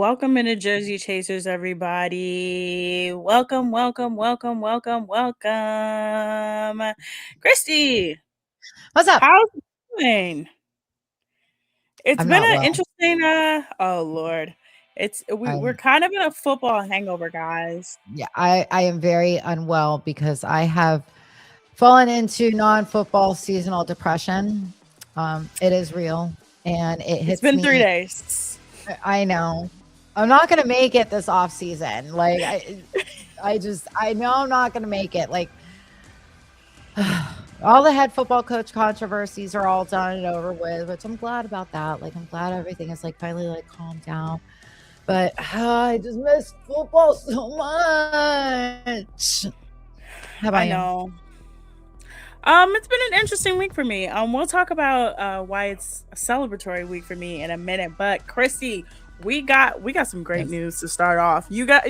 Welcome into Jersey Chasers, everybody. Welcome. Christy, What's up? how's it going? It's I'm been not an well. interesting oh Lord. We're I'm kind of in a football hangover, guys. yeah, I am very unwell because I have fallen into non-football seasonal depression. It is real and it It's hits been three me. days. I know. I'm not gonna make it this off season. I know I'm not gonna make it. All the head football coach controversies are all done and over with, which I'm glad about that. I'm glad everything is finally calmed down. But I just miss football so much. How about I you? know. It's been an interesting week for me. We'll talk about why it's a celebratory week for me in a minute. But Chrissy, we got some great Yes. news to start off. You guys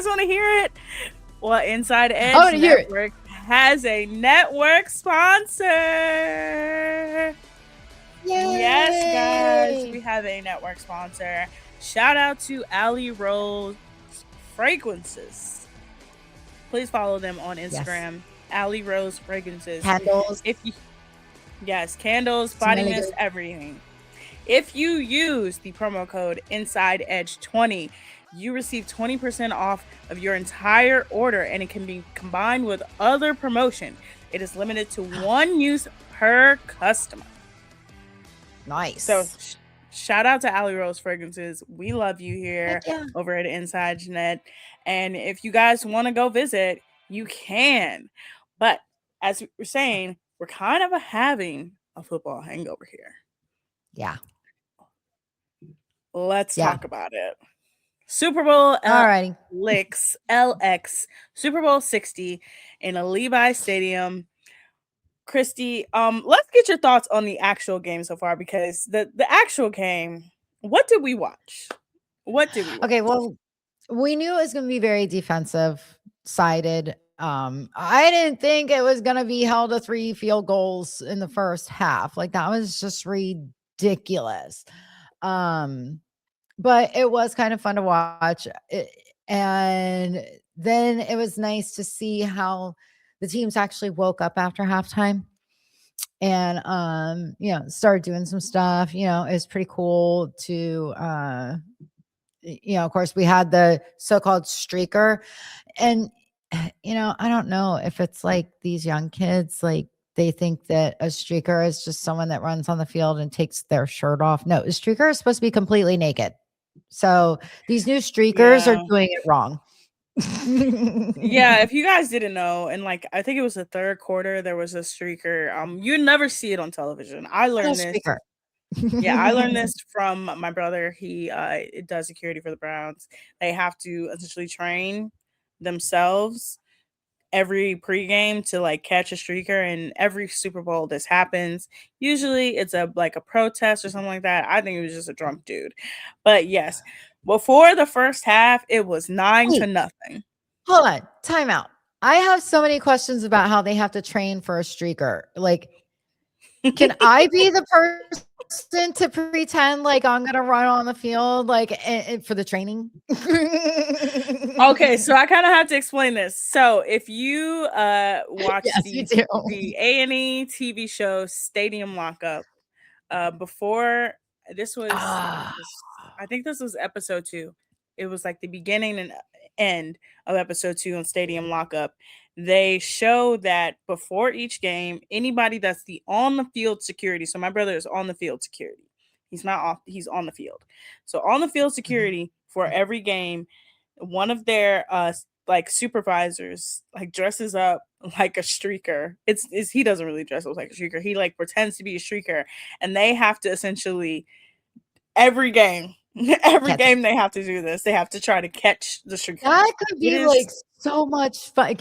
want to hear it? Well, Inside I Edge want to hear it. Network has a network sponsor. Yes, guys, Yay! we have a network sponsor. Shout out to Ali Rose Fragrances. Please follow them on Yes. Instagram. Ali Rose Fragrances. Candles. If you Yes, candles, body Smelly mist, good. everything. If you use the promo code InsideEdge20, you receive 20% off of your entire order, and it can be combined with other promotion. It is limited to one use per customer. So Nice. shout out to Ali Rose Fragrances. We love you Heck here yeah. over at Inside Net. And if you guys want to go visit, you can. But as we were saying, we're kind of having a football hangover here. Yeah. Let's Yeah. talk about it. Super Bowl Alrighty. LX Super Bowl 60 in a Levi Stadium. Christy, let's get your thoughts on the actual game so far because the actual game, what did we watch? What did we watch? Okay, well, we knew it was gonna be very defensive sided. I didn't think it was gonna be held to 3 field goals in the first half. That was just ridiculous. Um But it was kind of fun to watch, and then it was nice to see how the teams actually woke up after halftime and, started doing some stuff. It was pretty cool to, of course, we had the so-called streaker, and, I don't know if it's these young kids, they think that a streaker is just someone that runs on the field and takes their shirt off. No, a streaker is supposed to be completely naked. So these new streakers are Yeah. doing it wrong. Yeah, if you guys didn't know, and I think it was the third quarter, there was a streaker. You never see it on television. I What a learned this. streaker. Yeah, I learned this from my brother. He does security for the Browns. They have to essentially train themselves every pregame to catch a streaker, and every Super Bowl this happens. Usually it's a protest or something like that. I think it was just a drunk dude. But yes, before the first half, it was 9 to Wait, nothing. hold on. Time out. I have so many questions about how they have to train for a streaker. Can I be the person to pretend I'm gonna run on the field for the training? Okay, so I kind of have to explain this. So if you watch Yes, you do. the A&E TV show Stadium Lockup, before this was Ah, I think this was episode 2. It was the beginning and end of episode 2 on Stadium Lockup. They show that before each game, anybody that's the on the field security. So my brother is on the field security. He's not off, he's on the field. So on the field mhm. security for every game, one of their supervisors dresses up like a streaker. It's he doesn't really dress up like a streaker. He pretends to be a streaker, and they have to essentially every game every Catch it. game they have to do this. They have to try to catch the streaker. That could It be is so much fun.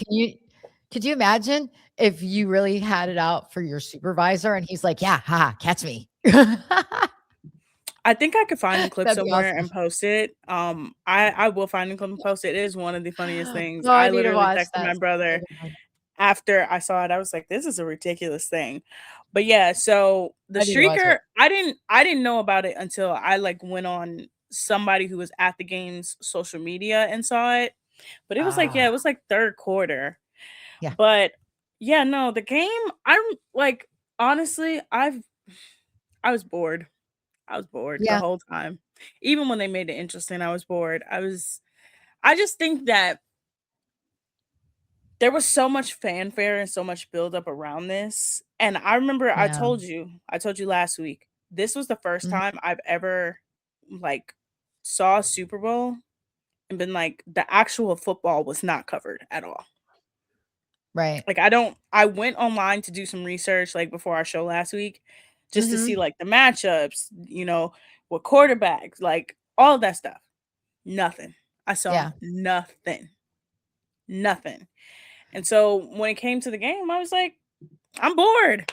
Could you imagine if you really had it out for your supervisor and he's like, "Yeah, haha, catch me." I think I could find the clip That'd be somewhere awesome. and post it. I will find the clip and post it. It is one of the funniest things. Oh, I I need to literally watch texted that my so brother bad. after I saw it. I was like, this is a ridiculous thing. But yeah, so the I need to watch streaker, it. I didn't know about it until I went on somebody who was at the game's social media and saw it. But it was like, yeah, Ah, it was like third quarter. yeah, But yeah, no, the game, I'm like, honestly, I was bored. I was bored the yeah, whole time. Even when they made it interesting, I was bored. I just think that there was so much fanfare and so much buildup around this. And I remember yeah. I told you last week, this was the first Mhm. time I've ever like saw a Super Bowl and been like, the actual football was not covered at all. Right. Like I went online to do some research like before our show last week just to see Mhm. like the matchups, what quarterbacks, like all of that stuff. Nothing. I saw Yeah. nothing. Nothing. And so when it came to the game, I was like, I'm bored.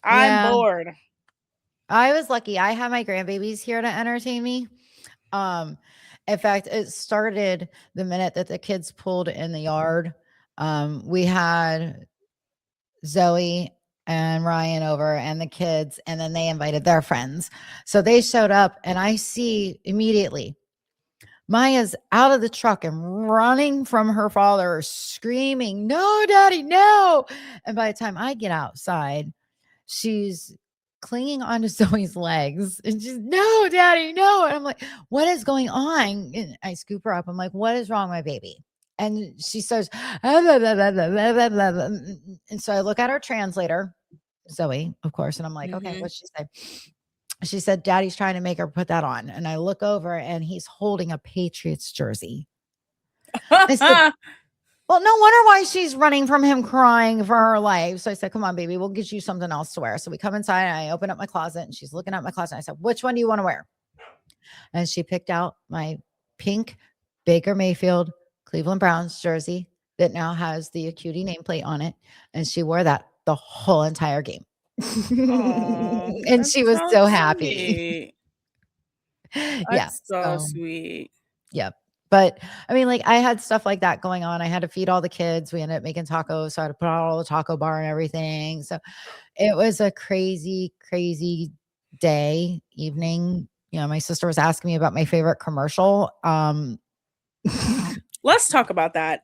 I'm Yeah. bored. I was lucky. I had my grandbabies here to entertain me. Um, in fact, it started the minute that the kids pulled in the yard. We had Zoe and Ryan over and the kids, and then they invited their friends. So they showed up, and I see immediately Maya's out of the truck and running from her father, screaming, "No, daddy, no!" And by the time I get outside, she's clinging onto Zoe's legs and she's, "No, daddy, no." And I'm like, "What is going on?" And I scoop her up. I'm like, "What is wrong, my baby?" And she says, "Ah, blah, blah, blah, blah, blah, blah, blah, blah." And so I look at her translator, Zoe, of course, and I'm like, "Okay, Mhm. what's she say?" She said, "Daddy's trying to make her put that on." And I look over and he's holding a Patriots jersey. I said, "Well, no wonder why she's running from him crying for her life." So I said, "Come on, baby, we'll get you something else to wear." So we come inside and I open up my closet and she's looking at my closet. And I said, "Which one do you want to wear?" And she picked out my pink Baker Mayfield Cleveland Browns jersey that now has the Acuity nameplate on it. And she wore that the whole entire game. Oh, And she that's was so so happy. sweet. Yeah. That's so So sweet. yep. But I mean, like I had stuff like that going on. I had to feed all the kids. We ended up making tacos. So I had to put out all the taco bar and everything. So it was a crazy, crazy day, evening. My sister was asking me about my favorite commercial. Let's talk about that.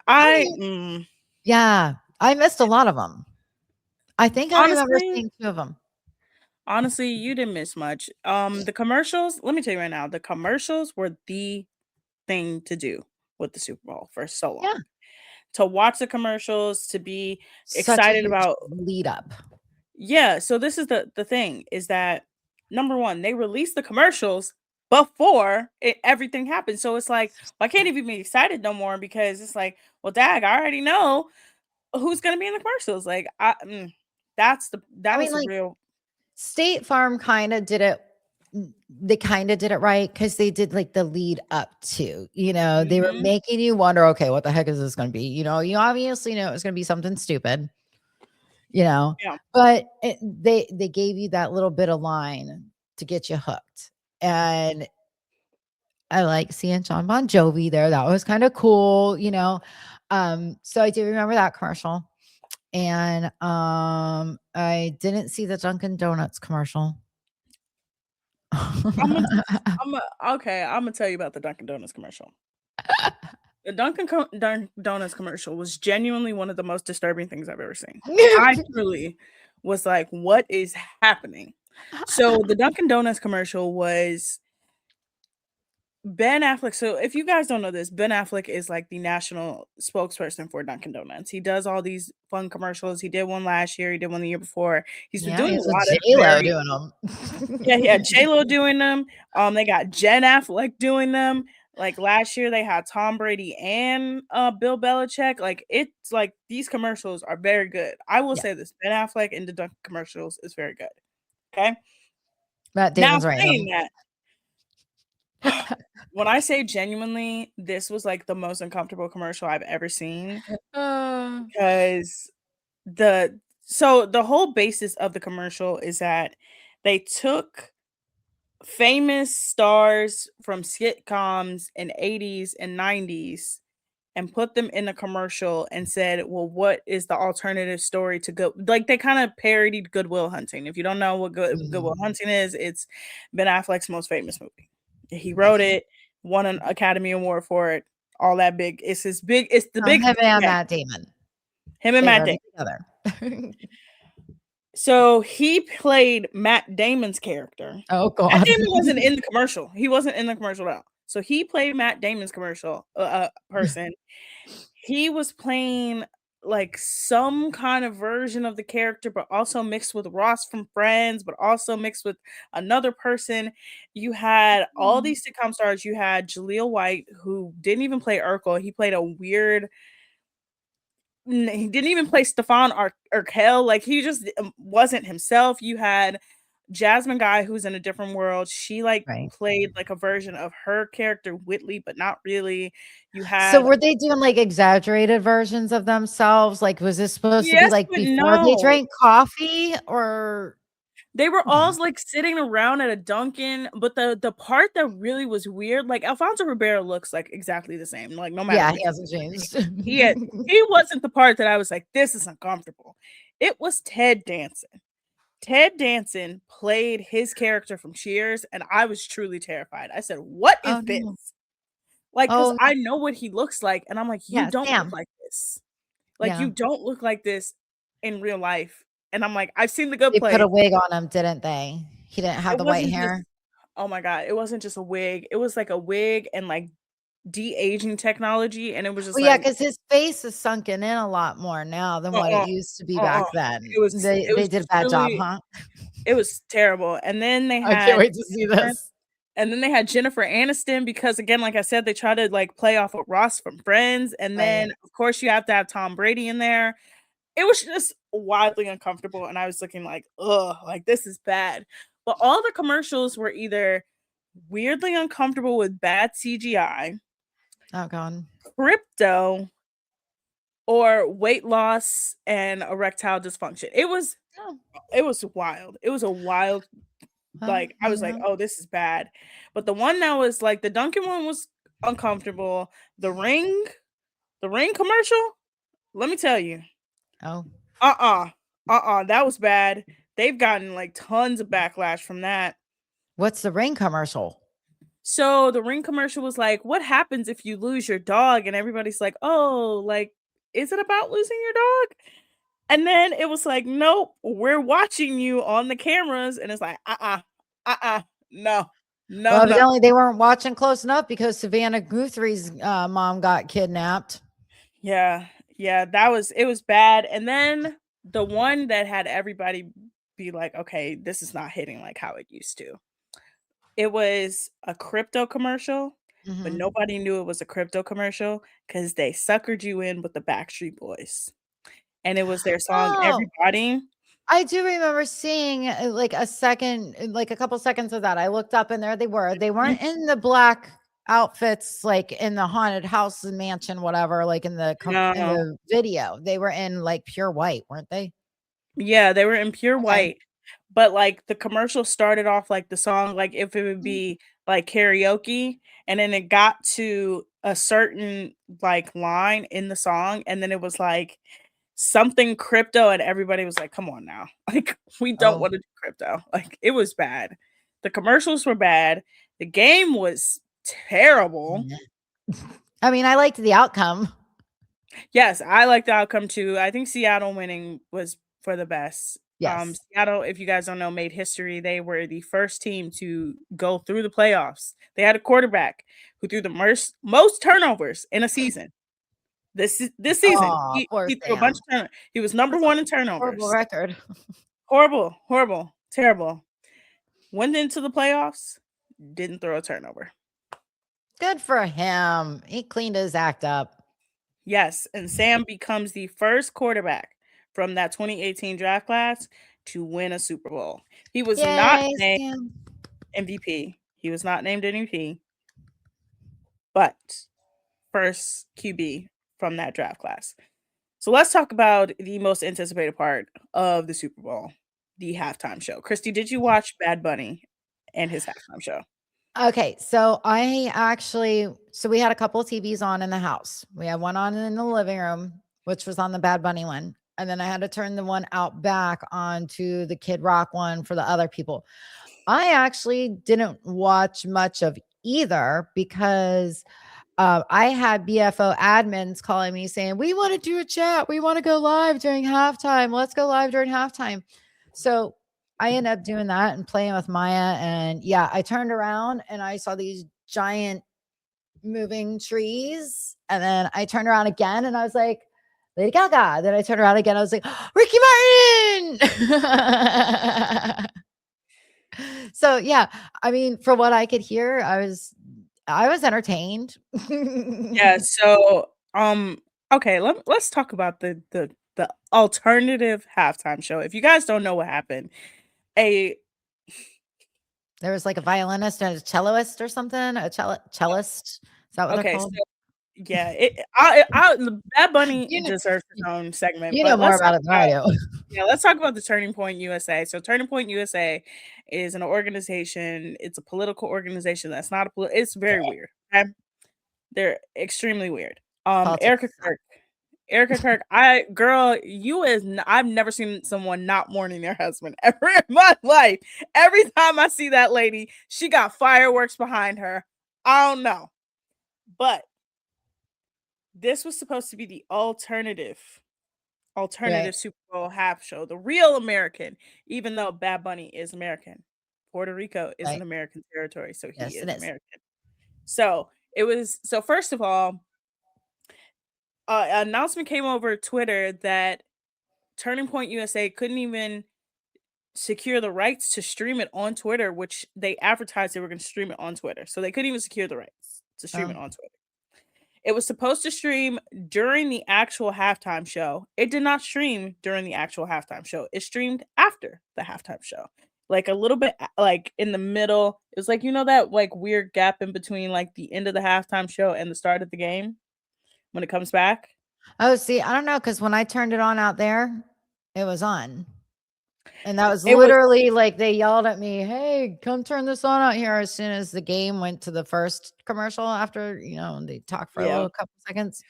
Yeah, I missed a lot of them. I think I remember Honestly, seeing 2 of them. honestly, you didn't miss much. The commercials, let me tell you right now, the commercials were the thing to do with the Super Bowl for so Yeah, long. To watch the commercials, to be such a excited huge about. lead up. Yeah, so this is the thing is that number 1, they released the commercials before everything happened. So it's like, well, I can't even be excited no more because it's like, well, dag, I already know who's gonna be in the commercials. Like, that I was mean, the like, real. State Farm kinda did it they kinda did it right because they did, like, the lead up to, they were Mhm. making you wonder, "Okay, what the heck is this gonna be?" You obviously know it was gonna be something stupid, you know, Yeah. but they gave you that little bit of line to get you hooked, and I like seeing John Bon Jovi there, that was kinda cool. So I do remember that commercial, and, I didn't see the Dunkin' Donuts commercial. Imma Imma okay, Imma tell you about the Dunkin' Donuts commercial. The Dunkin' Donuts commercial was genuinely one of the most disturbing things I've ever seen. I truly was like, "What is happening?" So, the Dunkin' Donuts commercial was Ben Affleck. So if you guys don't know this, Ben Affleck is like the national spokesperson for Dunkin' Donuts. He does all these fun commercials. He did one last year, he did one the year before. He's been Yeah, doing a he's with lot of J-Lo very. doing Yeah, he had 'em. J-Lo doing them. They got Jen Affleck doing them. Like last year they had Tom Brady and Bill Belichick. Like it's like these commercials are very good. I will Yeah, say this, Ben Affleck in the Dunkin' commercials is very good. Okay. Matt Now Damon's writing saying 'em. that, when I say genuinely, this was like the most uncomfortable commercial I've ever seen Uh, because the whole basis of the commercial is that they took famous stars from sitcoms in 80s and 90s and put them in a commercial and said, "Well, what is the alternative story to go?" Like they kind of parodied Goodwill Hunting. If you don't know what Goodwill mhm. Hunting is, it's Ben Affleck's most famous movie. He wrote it, won an Academy Award for it. All that big. It's the big Him and yeah. Matt Damon. Him and They Matt wrote Damon. it together. So he played Matt Damon's character. Oh Matt god. Damon wasn't in the commercial. He wasn't in the commercial at all. So he played Matt Damon's commercial person. He was playing like some kind of version of the character, but also mixed with Ross from Friends, but also mixed with another person. You had all these sitcom stars. You had Jaleel White, who didn't even play Urkel. He played a weird. He didn't even play Stefan Urkel. Like he just wasn't himself. You had Jasmine Guy, who's in a different world. She like Right. played like a version of her character, Whitley, but not really. You So had were they doing, like, exaggerated versions of themselves? Like, was this supposed to be, yes, like, but before they no. drank coffee or They were all like sitting around at a Dunkin', but the part that really was weird, like Alfonso Ribeiro looks like exactly the same, like no matter Yeah, which he hasn't one. changed. He wasn't the part that I was like, this is uncomfortable. It was Ted Danson. Ted Danson played his character from Cheers, and I was truly terrified. I said, "What is Oh, this?" no. Like, because Oh, I know what he looks like, and I'm like, "You yeah, don't look Sam. like this. Like, Yeah. you don't look like this in real life." And I'm like, "I've seen The Good They put Place." a wig on him, didn't they? He didn't have It the white wasn't just hair? oh my god, it wasn't just a wig. It was like a wig and like de-aging technology, and it was just Well, yeah, like, because his face is sunken in a lot more now than what it uh-uh, used to be uh-uh. back then. It was They it they was did a bad job, truly huh? it was terrible. And then they I can't had wait to see Jennifer this. and then they had Jennifer Aniston because again, like I said, they try to like play off of Ross from Friends, and Right. then of course you have to have Tom Brady in there. It was just wildly uncomfortable, and I was looking like, ugh, like this is bad. But all the commercials were either weirdly uncomfortable with bad CGI, Oh god. crypto, or weight loss and erectile dysfunction. Oh, It was wild. It was a wild well, like I you was like, know. "Oh, this is bad." But the one that was like the Dunkin' one was uncomfortable. The ring commercial, let me tell you. Oh. Uh-uh. That was bad. They've gotten like tons of backlash from that. What's the Ring commercial? So the ring commercial was like, "What happens if you lose your dog?" And everybody's like, "Oh, like is it about losing your dog?" And then it was like, "Nope, we're watching you on the cameras." And it's like, "Uh-uh. No. No, Well, no." evidently they weren't watching close enough because Savannah Guthrie's, mom got kidnapped. Yeah. Yeah, it was bad. And then the one that had everybody be like, "Okay, this is not hitting like how it used to." It was a crypto commercial, but Mhm. nobody knew it was a crypto commercial because they suckered you in with the Backstreet Boys. And it was their song Oh, Everybody. I do remember seeing, like, a second like, a couple seconds of that. I looked up and there they were. They Mhm. weren't in the black outfits, like, in the haunted house and mansion, whatever, like, in No. the video. They were in, like, pure white, weren't they? Yeah, they were in pure Okay. white, but, like, the commercial started off like the song, like, if it would Mhm. be, like, karaoke, and then it got to a certain, like, line in the song, and then it was, like, something crypto, and everybody was like, "Come on now." Like, "We don't Oh. wanna do crypto." Like, it was bad. The commercials were bad. The game was terrible. Yeah. I mean, I liked the outcome. Yes, I like the outcome too. I think Seattle winning was for the best. Yes. Seattle, if you guys don't know, made history. They were the first team to go through the playoffs. They had a quarterback who threw the most turnovers in a season. This season, Oh, poor he threw a bunch Sam. of turnovers. He was number That's a one in horrible turnovers. record. Horrible, horrible, terrible. Went into the playoffs, didn't throw a turnover. Good for him. He cleaned his act up. Yes, and Sam becomes the first quarterback from that 2018 draft class to win a Super Bowl. He was not Yay, named Sam. MVP. He was not named MVP, but first QB from that draft class. So let's talk about the most anticipated part of the Super Bowl, the halftime show. Christy, did you watch Bad Bunny and his halftime show? Okay, so we had a couple of TVs on in the house. We had one on in the living room, which was on the Bad Bunny one, and then I had to turn the one out back onto the Kid Rock one for the other people. I actually didn't watch much of either because I had BFO admins calling me saying, "We want to do a chat. We want to go live during halftime. Let's go live during halftime." So I ended up doing that and playing with Maya. And yeah, I turned around and I saw these giant moving trees. And then I turned around again and I was like, Lady Gaga. Then I turned around again. I was like, Ricky Martin. So yeah, I mean, for what I could hear, I was entertained. Yeah, so okay, let's talk about the alternative halftime show. If you guys don't know what happened, a There was like a violinist and a celloist or something, a cellist. Is that what they're okay, called? so yeah, the Bad Bunny You kn deserves its own segment, you know but more let's talk about it than I about do. yeah, let's talk about the Turning Point USA. So Turning Point USA is an organization. It's a political organization that's not a it's very weird. Okay? They're extremely weird. Politics suck. Erica Kirk, I've never seen someone not mourning their husband ever in my life. Every time I see that lady, she got fireworks behind her. I don't know. But this was supposed to be the Right, alternative Super Bowl half show, the real American, even though Bad Bunny is American. Puerto Rico is an right. American territory, so he Yes, it is is. American. So first of all, an announcement came over Twitter that Turning Point USA couldn't even secure the rights to stream it on Twitter, which they advertised they were going to stream it on Twitter. So they couldn't even secure the rights to stream Oh. it on Twitter. It was supposed to stream during the actual halftime show. It did not stream during the actual halftime show. It streamed after the halftime show. Like a little bit like in the middle. It was like that like weird gap in between like the end of the halftime show and the start of the game when it comes back. Oh, see, I don't know because when I turned it on out there, it was on. And that was It was literally like they yelled at me, "Hey, come turn this on out here," as soon as the game went to the first commercial after, they talked for a yeah. little couple seconds.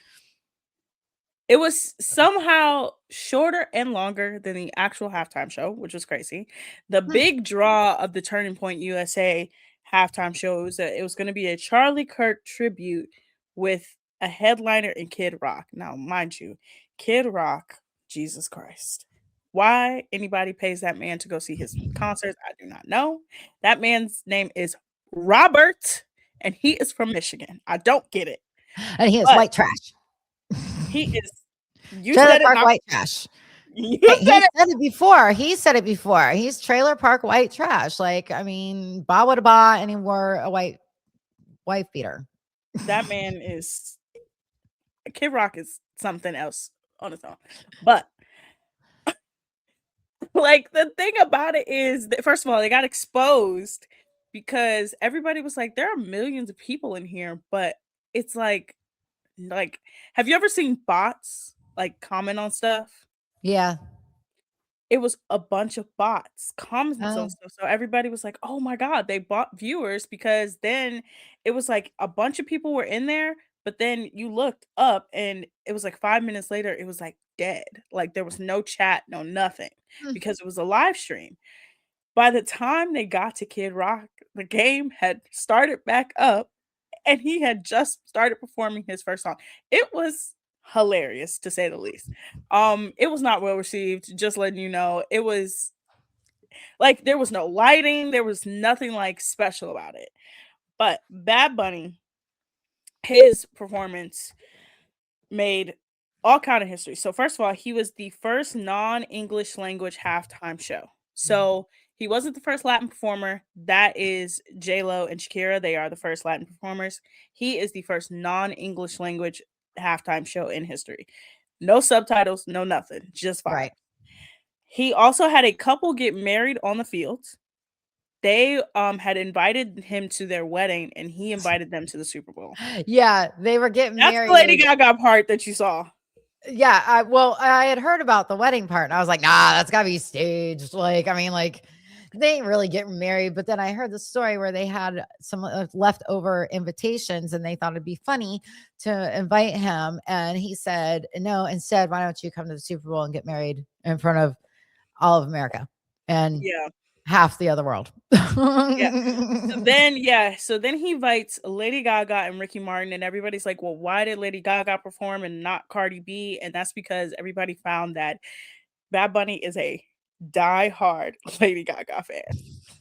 It was somehow shorter and longer than the actual halftime show, which was crazy. The Hmm. big draw of the Turning Point USA halftime show was that it was going to be a Charlie Kirk tribute with a headliner in Kid Rock. Now, mind you, Kid Rock, Jesus Christ. Why anybody pays that man to go see his concerts, I do not know. That man's name is Robert, and he is from Michigan. I don't get it. And he is But white trash. he is you Trailer said it, park not white trash. you Hey, he said it. said it before. He said it before. He's trailer park white trash. Like, I mean, ba would ba, and he wore a white wife beater. That man is Kid Rock is something else on its own. But like the thing about it is that first of all, they got exposed because everybody was like, there are millions of people in here, but it's like have you ever seen bots like comment on stuff? Yeah. It was a bunch of bots commenting on Oh. stuff. So everybody was like, "Oh my god, they bought viewers," because then it was like a bunch of people were in there, but then you looked up and it was like 5 minutes later, it was like dead. Like there was no chat, no nothing Hmm. because it was a live stream. By the time they got to Kid Rock, the game had started back up and he had just started performing his first song. It was hilarious to say the least. It was not well received, just letting you know. It was like there was no lighting, there was nothing like special about it. But Bad Bunny, his performance made all kind of history. So first of all, he was the first non-English language halftime show. So he wasn't the first Latin performer. That is J Lo and Shakira. They are the first Latin performers. He is the first non-English language halftime show in history. No subtitles, no nothing, just vibe. Right. He also had a couple get married on the field. They had invited him to their wedding, and he invited them to the Super Bowl. Yeah, they were getting That's the Lady married. Gaga part that you saw. Yeah, I had heard about the wedding part, and I was like, "Nah, that's gotta be staged." Like, I mean, like, they ain't really getting married. But then I heard the story where they had some leftover invitations, and they thought it'd be funny to invite him, and he said, "No, instead, why don't you come to the Super Bowl and get married in front of all of America?" And Yeah. half the other world. Yeah. So then he invites Lady Gaga and Ricky Martin, and everybody's like, "Well, why did Lady Gaga perform and not Cardi B?" And that's because everybody found that Bad Bunny is a die-hard Lady Gaga fan.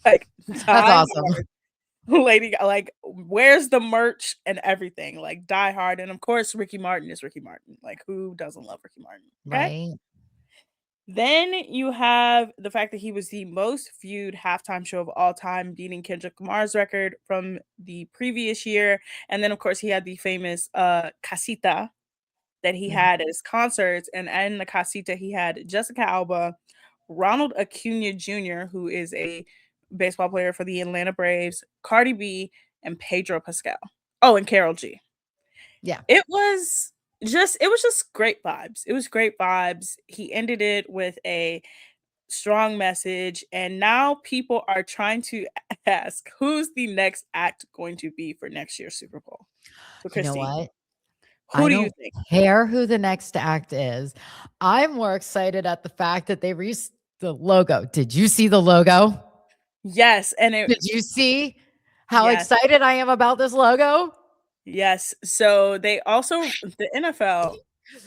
Like, That's awesome. die-hard like, where's the merch and everything? Like, die-hard, and of course, Ricky Martin is Ricky Martin. Like, who doesn't love Ricky Martin? Okay? Right? Then you have the fact that he was the most viewed halftime show of all time, beating Kendrick Lamar's record from the previous year. And then, of course, he had the famous casita that he Mhm. had at his concerts. And in the casita, he had Jessica Alba, Ronald Acuna Jr., who is a baseball player for the Atlanta Braves, Cardi B, and Pedro Pascal. Oh, and Carol G. Yeah. It was just great vibes. It was great vibes. He ended it with a strong message, and now people are trying to ask who's the next act going to be for next year's Super Bowl. So, You know Christy, what? who I do you don't think? care who the next act is. I'm more excited at the fact that they released the logo. Did you see the logo? Yes, and Did you see how yes, excited I am about this logo? yes. So they also the NFL.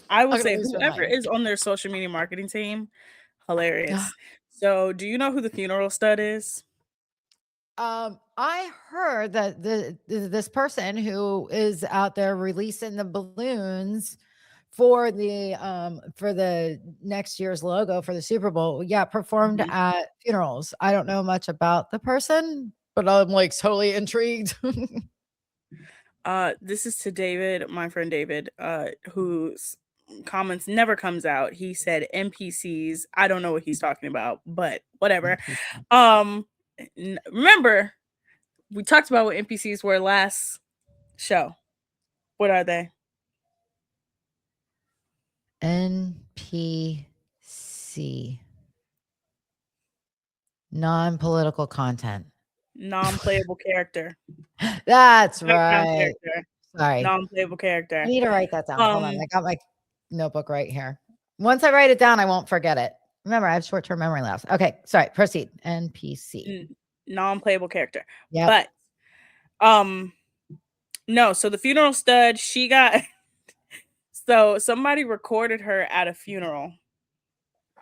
I will I'm gonna say lose my whoever mind. is on their social media marketing team, hilarious. So, do you know who the funeral stud is? I heard that this person who is out there releasing the balloons for the next year's logo for the Super Bowl, yeah, performed Mhm. at funerals. I don't know much about the person, but I'm like totally intrigued. This is to David, my friend David, whose comments never comes out. He said NPCs. I don't know what he's talking about, but whatever. NPC. Um, remember we talked about what NPCs were last show. What are they? NPC. Non-political content. Non-playable character, That's background right. character, Sorry. non-playable I character. need to write that down. Hold on. Um, I got my notebook right here. Once I write it down, I won't forget it. Remember, I have short-term memory loss. Okay, sorry. Proceed. NPC. non-playable character, Yep. but um, no. So the funeral stud, she got so somebody recorded her at a funeral.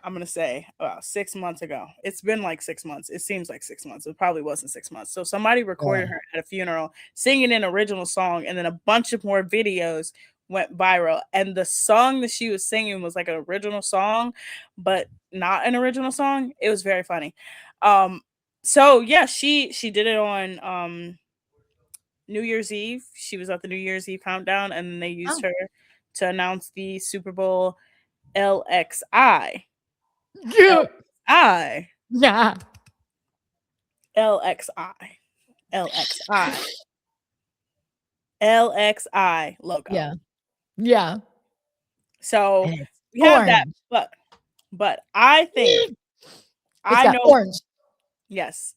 I'm gonna say about 6 months ago. It's been like 6 months. It seems like 6 months. It probably wasn't 6 months. So somebody recorded Really? her at a funeral singing an original song, and then a bunch of more videos went viral. And the song that she was singing was like an original song, but not an original song. It was very funny. Um, so yeah, she did it on New Year's Eve. She was at the New Year's Eve countdown, and then they used Oh. her to announce the Super Bowl LXI. Yeah. LXI. Yeah. LXI. LXI. LXI logo. Yeah. Yeah. So And it's we have that, orange. but I think It's I got know orange. yes,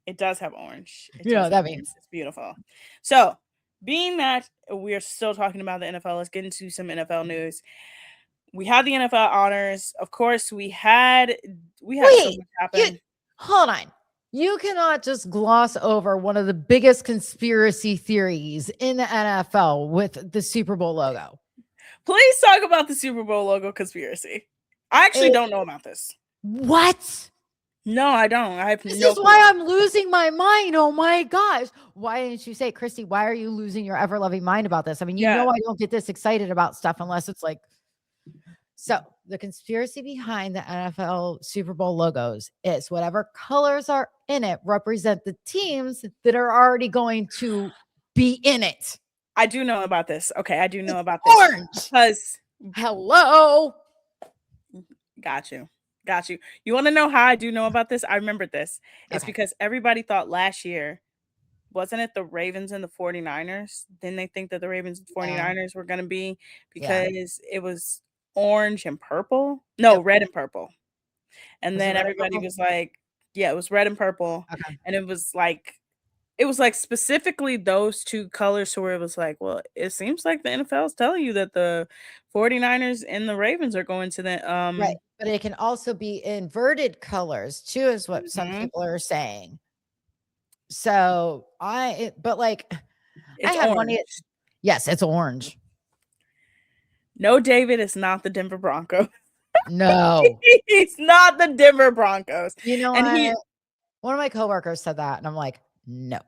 it does have orange. It You know does what have that orange. means. It's beautiful. So being that we're still talking about the NFL, let's get into some NFL news. We had the NFL honors. Of course, we had so Wait, much you happen. hold on. You cannot just gloss over one of the biggest conspiracy theories in the NFL with the Super Bowl logo. Please talk about the Super Bowl logo conspiracy. I actually It don't know about this. what? No, I don't. I have This no is why clue. I'm losing my mind. Oh my gosh. Why didn't you say, Christy, why are you losing your ever loving mind about this? I mean, you Yeah, know, I don't get this excited about stuff unless it's like, so the conspiracy behind the NFL Super Bowl logos is whatever colors are in it represent the teams that are already going to be in it. I do know about this. Okay, I do know It's about this orange. because Hello. got you. Got you. You want to know how I do know about this? I remembered this. It's Okay. because everybody thought last year, wasn't it the Ravens and the 49ers? Didn't they think that the Ravens and Yeah. 49ers were going to be Yeah. because it was orange and purple? No, Yep. red and purple. And Was it then red and everybody purple? was like, yeah, it was red and purple. Okay. And it was like it was like specifically those two colors to where it was like, well, it seems like the NFL is telling you that the 49ers and the Ravens are going to the Right, but it can also be inverted colors too, is what some mhm, people are saying. So but like, I it's had one. orange. Yes, it's orange. No, David is not the Denver Broncos. No. He's not the Denver Broncos. You know And what? he One of my coworkers said that, and I'm like, "No,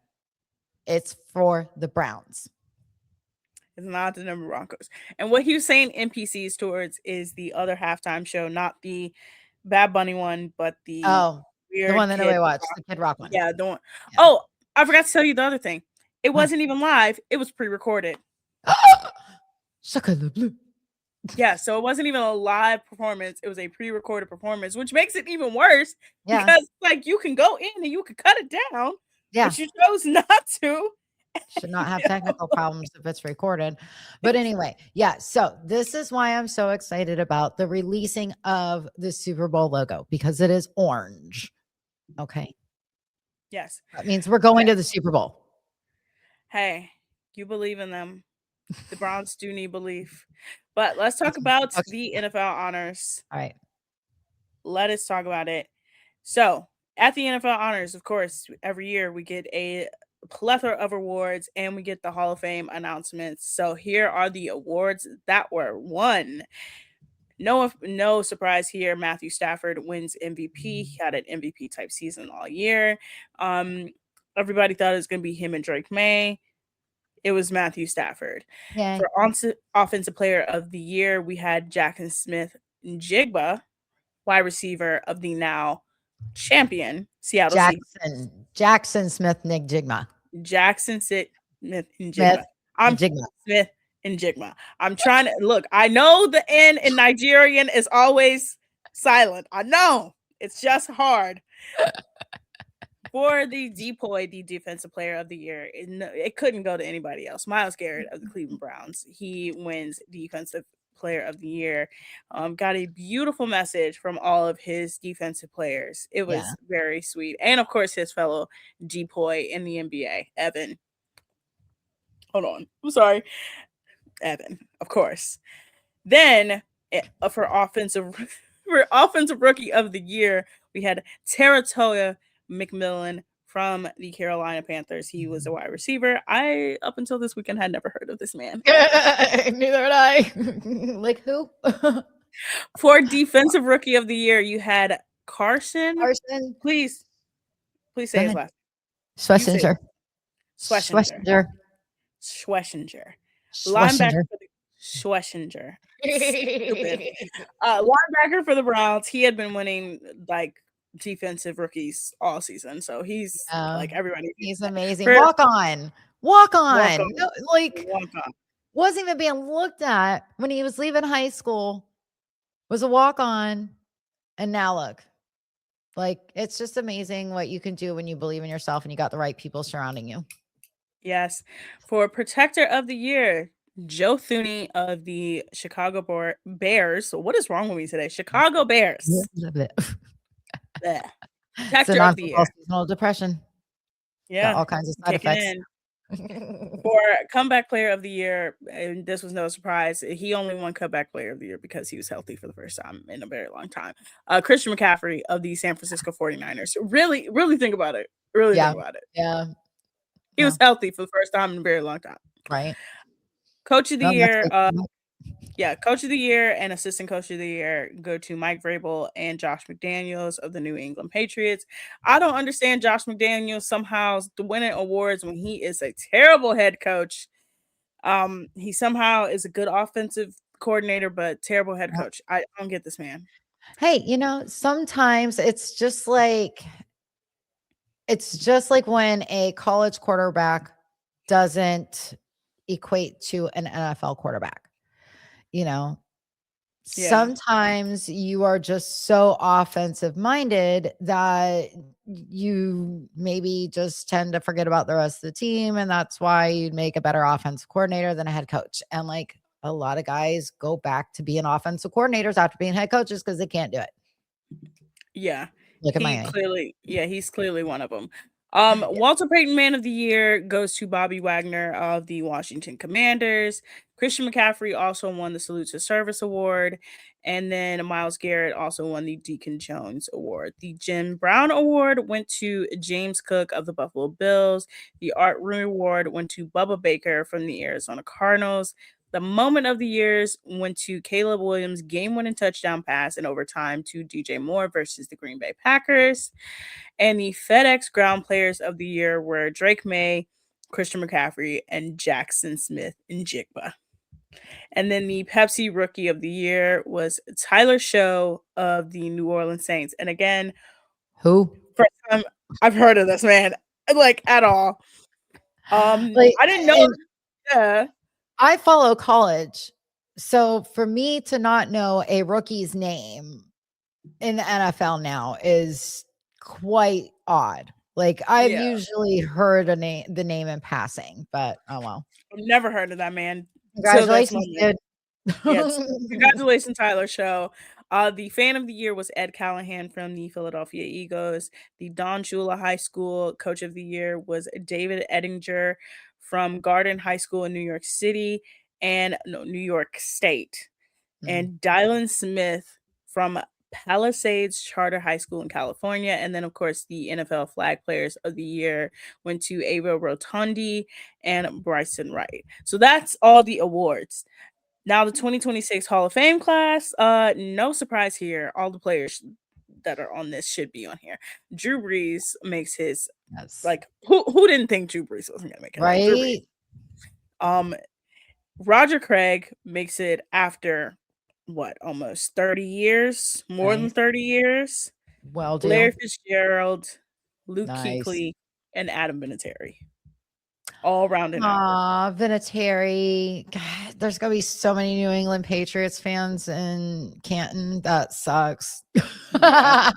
it's for the Browns." is not the Denver Broncos. And what he was saying NPCs towards is the other halftime show, not the Bad Bunny one, but the Oh, the weird one that kid nobody watched, rock. the Kid Rock one. Yeah, the one. Yeah. Oh, I forgot to tell you the other thing. It What? wasn't even live, it was pre-recorded. Sucker the blue. Yeah, so it wasn't even a live performance, it was a pre-recorded performance, which makes it even worse Yeah, because like you can go in and you can cut it down, yeah. but you chose not to. Should not have technical problems if it's recorded. But anyway, yeah. So this is why I'm so excited about the releasing of the Super Bowl logo, because it is orange. Okay. Yes. That means we're going Okay. to the Super Bowl. Hey, you believe in them. The Browns do need belief. But let's talk Listen, about okay. the NFL honors. All right. Let us talk about it. So, at the NFL honors, of course, every year we get a plethora of awards and we get the Hall of Fame announcements. So, here are the awards that were won. No surprise here. Matthew Stafford wins MVP. He had an MVP type season all year. Um, everybody thought it was going to be him and Drake May. It was Matthew Stafford. Yay. For offensive player of the year, we had Jackson Smith Jigba, wide receiver of the now champion Seattle Seahawks. Jackson Smith, Nick Jigma. Jackson Smith and Smith Jigba. I'm Jigma. Smith and Jigma. I'm trying to look. I know the N in Nigerian is always silent. I know it's just hard. For the Depoy, the defensive player of the year, it couldn't go to anybody else. Myles Garrett of the Cleveland Browns. He wins defensive player of the year. Got a beautiful message from all of his defensive players. It Yeah. was very sweet. And of course, his fellow Depoy in the NBA, Evan. Hold on. I'm sorry. Evan, of course. Then for offensive rookie of the year, we had Teratoya McMillan from the Carolina Panthers. He was a wide receiver. I up until this weekend had never heard of this man. Neither had I. Like who? For defensive rookie of the year, you had Carson. Carson. Please say his last. Schlesinger. Schlesinger. Schlesinger. Linebacker for the Schlesinger. Stupid. Linebacker for the Browns. He had been winning like defensive rookies all season, so he's like everybody. He's amazing. Walk on. No, like Walk on. wasn't even being looked at when he was leaving high school. Was a walk on, and now look. Like it's just amazing what you can do when you believe in yourself and you got the right people surrounding you. Yes. For protector of the year, Joe Thuney of the Chicago Bears. What is wrong with me today? Chicago Bears. It's Protector of the year. Seasonal depression. Yeah. Got all kinds of side effects. For comeback player of the year, and this was no surprise, he only won comeback player of the year because he was healthy for the first time in a very long time. Christian McCaffrey of the San Francisco 49ers. Really, really think about it. Think about it. Yeah. He was healthy for the first time in a very long time. Right. Coach of the year. Coach of the year and assistant coach of the year go to Mike Vrabel and Josh McDaniels of the New England Patriots. I don't understand Josh McDaniels somehow winning awards when he is a terrible head coach. He somehow is a good offensive coordinator, but terrible head coach. I don't get this man. Hey, sometimes it's just like when a college quarterback doesn't equate to an NFL quarterback. Sometimes you are just so offensive minded that you maybe just tend to forget about the rest of the team. And that's why you'd make a better offensive coordinator than a head coach. And like a lot of guys go back to being offensive coordinators after being head coaches because they can't do it. Yeah. Look at Miami. He's clearly one of them. Walter Payton Man of the Year goes to Bobby Wagner of the Washington Commanders. Christian McCaffrey also won the Salute to Service Award. And then Myles Garrett also won the Deacon Jones Award. The Jim Brown Award went to James Cook of the Buffalo Bills. The Art Rooney Award went to Bubba Baker from the Arizona Cardinals. The Moment of the Years went to Caleb Williams' game-winning touchdown pass in overtime to DJ Moore versus the Green Bay Packers. And the FedEx Ground Players of the Year were Drake May, Christian McCaffrey, and Jackson Smith in Jigba. And then the Pepsi Rookie of the Year was Tyler Show of the New Orleans Saints. And again, Who? first time I've heard of this man, like at all. Like, I didn't know. Yeah. I follow college. So for me to not know a rookie's name in the NFL now is quite odd. Like I've Yeah. usually heard the name in passing, but oh well. I've never heard of that man. Congratulations, dude. Yes. Congratulations, Tyler Show. The fan of the year was Ed Callahan from the Philadelphia Eagles. The Don Shula High School coach of the year was David Ettinger from Garden High School in New York City and New York State. And Dylan Smith from Palisades Charter High School in California. And then, of course, the NFL Flag Players of the Year went to Ava Rotundi and Bryson Wright. So that's all the awards. Now, the 2026 Hall of Fame class, no surprise here. All the players that are on this should be on here. Drew Brees makes his, like, who didn't think Drew Brees wasn't going to make it? Right. Roger Craig makes it after what, almost 30 years, more than 30 years. Well, Larry Fitzgerald, Luke Nice. Kuechly, and Adam Vinatieri. All rounding out. Vinatieri. God, there's gonna be so many New England Patriots fans in Canton. That sucks. Yeah.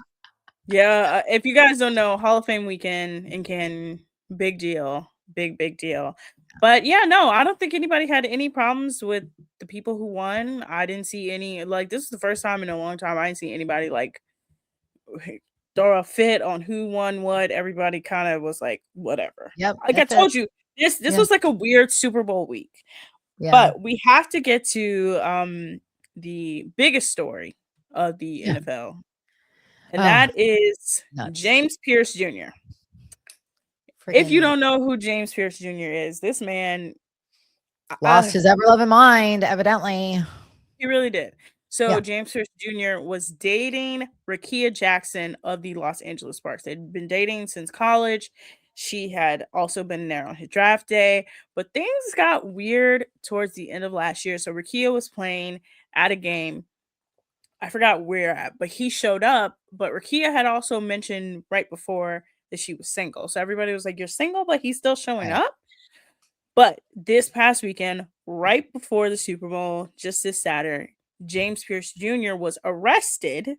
If you guys don't know, Hall of Fame weekend in Canton, big deal. Big deal. But yeah, no, I don't think anybody had any problems with the people who won. I didn't see any, like, this is the first time in a long time I didn't see anybody like throw a fit on who won what. Everybody kind of was like, whatever. Yep. Like I told you, this was like a weird Super Bowl week. Yeah. But we have to get to the biggest story of the NFL. And that is James Pierce Jr. If you don't know who James Pierce Jr. is, this man lost his ever-loving mind, evidently. He really did. So James Pierce Jr. was dating Rakia Jackson of the Los Angeles Sparks. They'd been dating since college. She had also been there on his draft day, but things got weird towards the end of last year. So Rakia was playing at a game. I forgot where at, but he showed up. But Rakia had also mentioned right before that she was single. So everybody was like, you're single, but he's still showing up. But this past weekend, right before the Super Bowl, just this Saturday, James Pierce Jr. was arrested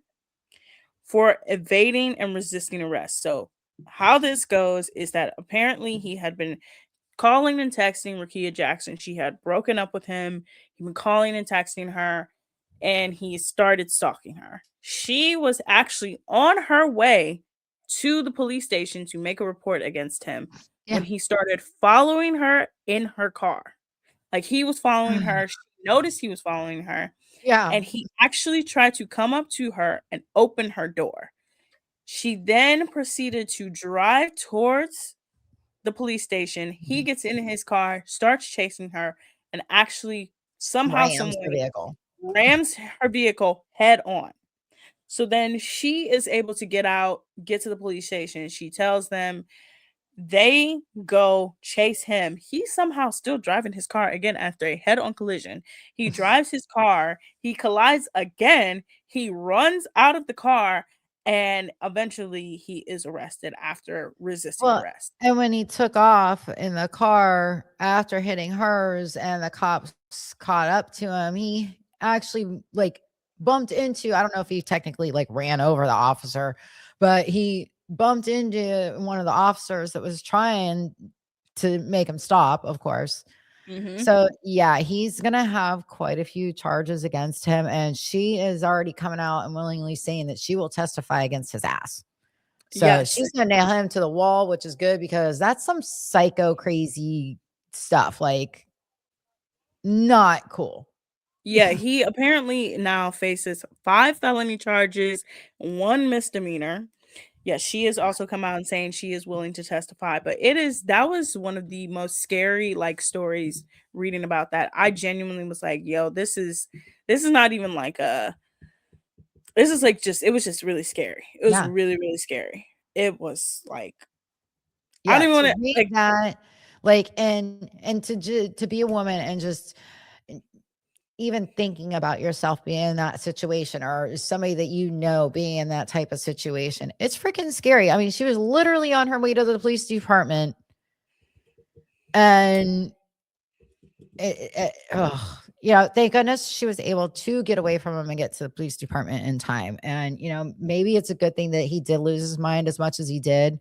for evading and resisting arrest. So how this goes is that apparently he had been calling and texting Rakia Jackson. She had broken up with him. He'd been calling and texting her, and he started stalking her. She was actually on her way to the police station to make a report against him when he started following her in her car. Like he was following her. She noticed he was following her. Yeah. And he actually tried to come up to her and open her door. She then proceeded to drive towards the police station. He gets in his car, starts chasing her, and actually somehow rams her vehicle head on. So then she is able to get out, get to the police station. She tells them, they go chase him. He's somehow still driving his car again after a head-on collision. He drives his car. He collides again. He runs out of the car, and eventually he is arrested after resisting arrest. And when he took off in the car after hitting hers and the cops caught up to him, he actually like bumped into, I don't know if he technically like ran over the officer, but he bumped into one of the officers that was trying to make him stop, of course. So yeah, he's gonna have quite a few charges against him, and she is already coming out and willingly saying that she will testify against his ass. So Yes. she's gonna nail him to the wall, which is good because that's some psycho crazy stuff. Like, not cool. Yeah, he apparently now faces 5 felony charges, 1 misdemeanor. Yes, she has also come out and saying she is willing to testify, but that was one of the most scary, like, stories reading about that. I genuinely was like, "Yo, this is not even like a this is like just it was just really scary." It was Yeah. really, really scary. It was like I Yeah. don't even To wanna read like that, like, and to be a woman and just even thinking about yourself being in that situation or somebody that you know being in that type of situation, it's freaking scary. I mean, she was literally on her way to the police department and thank goodness she was able to get away from him and get to the police department in time. And, maybe it's a good thing that he did lose his mind as much as he did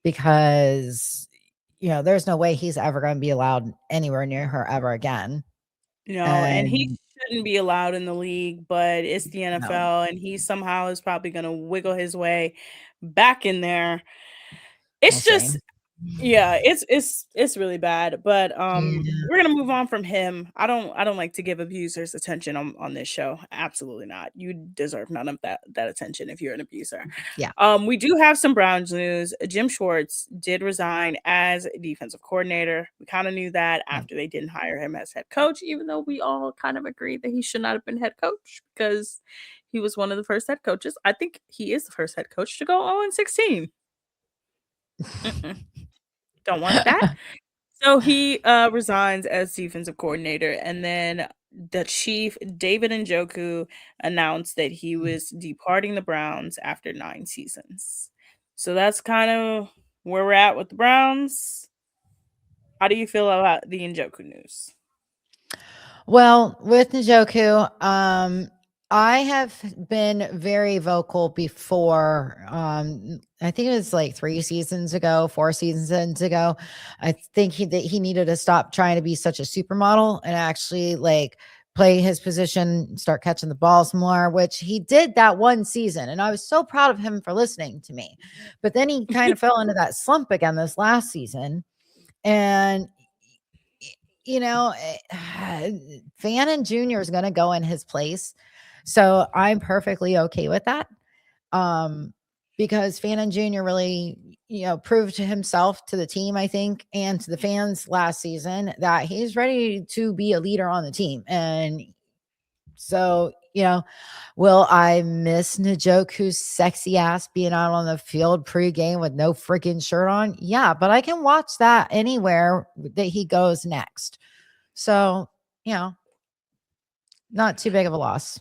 because, there's no way he's ever going to be allowed anywhere near her ever again. no, and he And shouldn't be allowed in the league, but it's the no, NFL, and he somehow is probably gonna wiggle his way back in there. we'll It's see. just yeah, it's really bad, but, Yeah. we're gonna move on from him. I don't like to give abusers attention on this show. Absolutely not. You deserve none of that attention if you're an abuser. Yeah. We do have some Browns news. Jim Schwartz did resign as defensive coordinator. We kinda knew that Yeah. after they didn't hire him as head coach, even though we all kind of agreed that he should not have been head coach because he was one of the first head coaches. I think he is the first head coach to go 0-16. Mm-mm, don't want that. So he, resigns as defensive coordinator, and then the chief, David Njoku, announced that he was departing the Browns after 9 seasons. So that's kind of where we're at with the Browns. How do you feel about the Njoku news? Well, with Njoku, I have been very vocal before. I think it was like 3 seasons ago, 4 seasons ago. I think that he needed to stop trying to be such a supermodel and actually like play his position, start catching the balls more, which he did that one season. And I was so proud of him for listening to me. But then he kind of fell into that slump again this last season. And Fannin Jr. is gonna go in his place. So I'm perfectly okay with that. Um, because Fannin Jr. really, proved to himself, to the team, I think, and to the fans last season that he's ready to be a leader on the team. And so, will I miss Njoku's sexy ass being out on the field pregame with no freaking shirt on? Yeah, but I can watch that anywhere that he goes next. So, you know, not too big of a loss.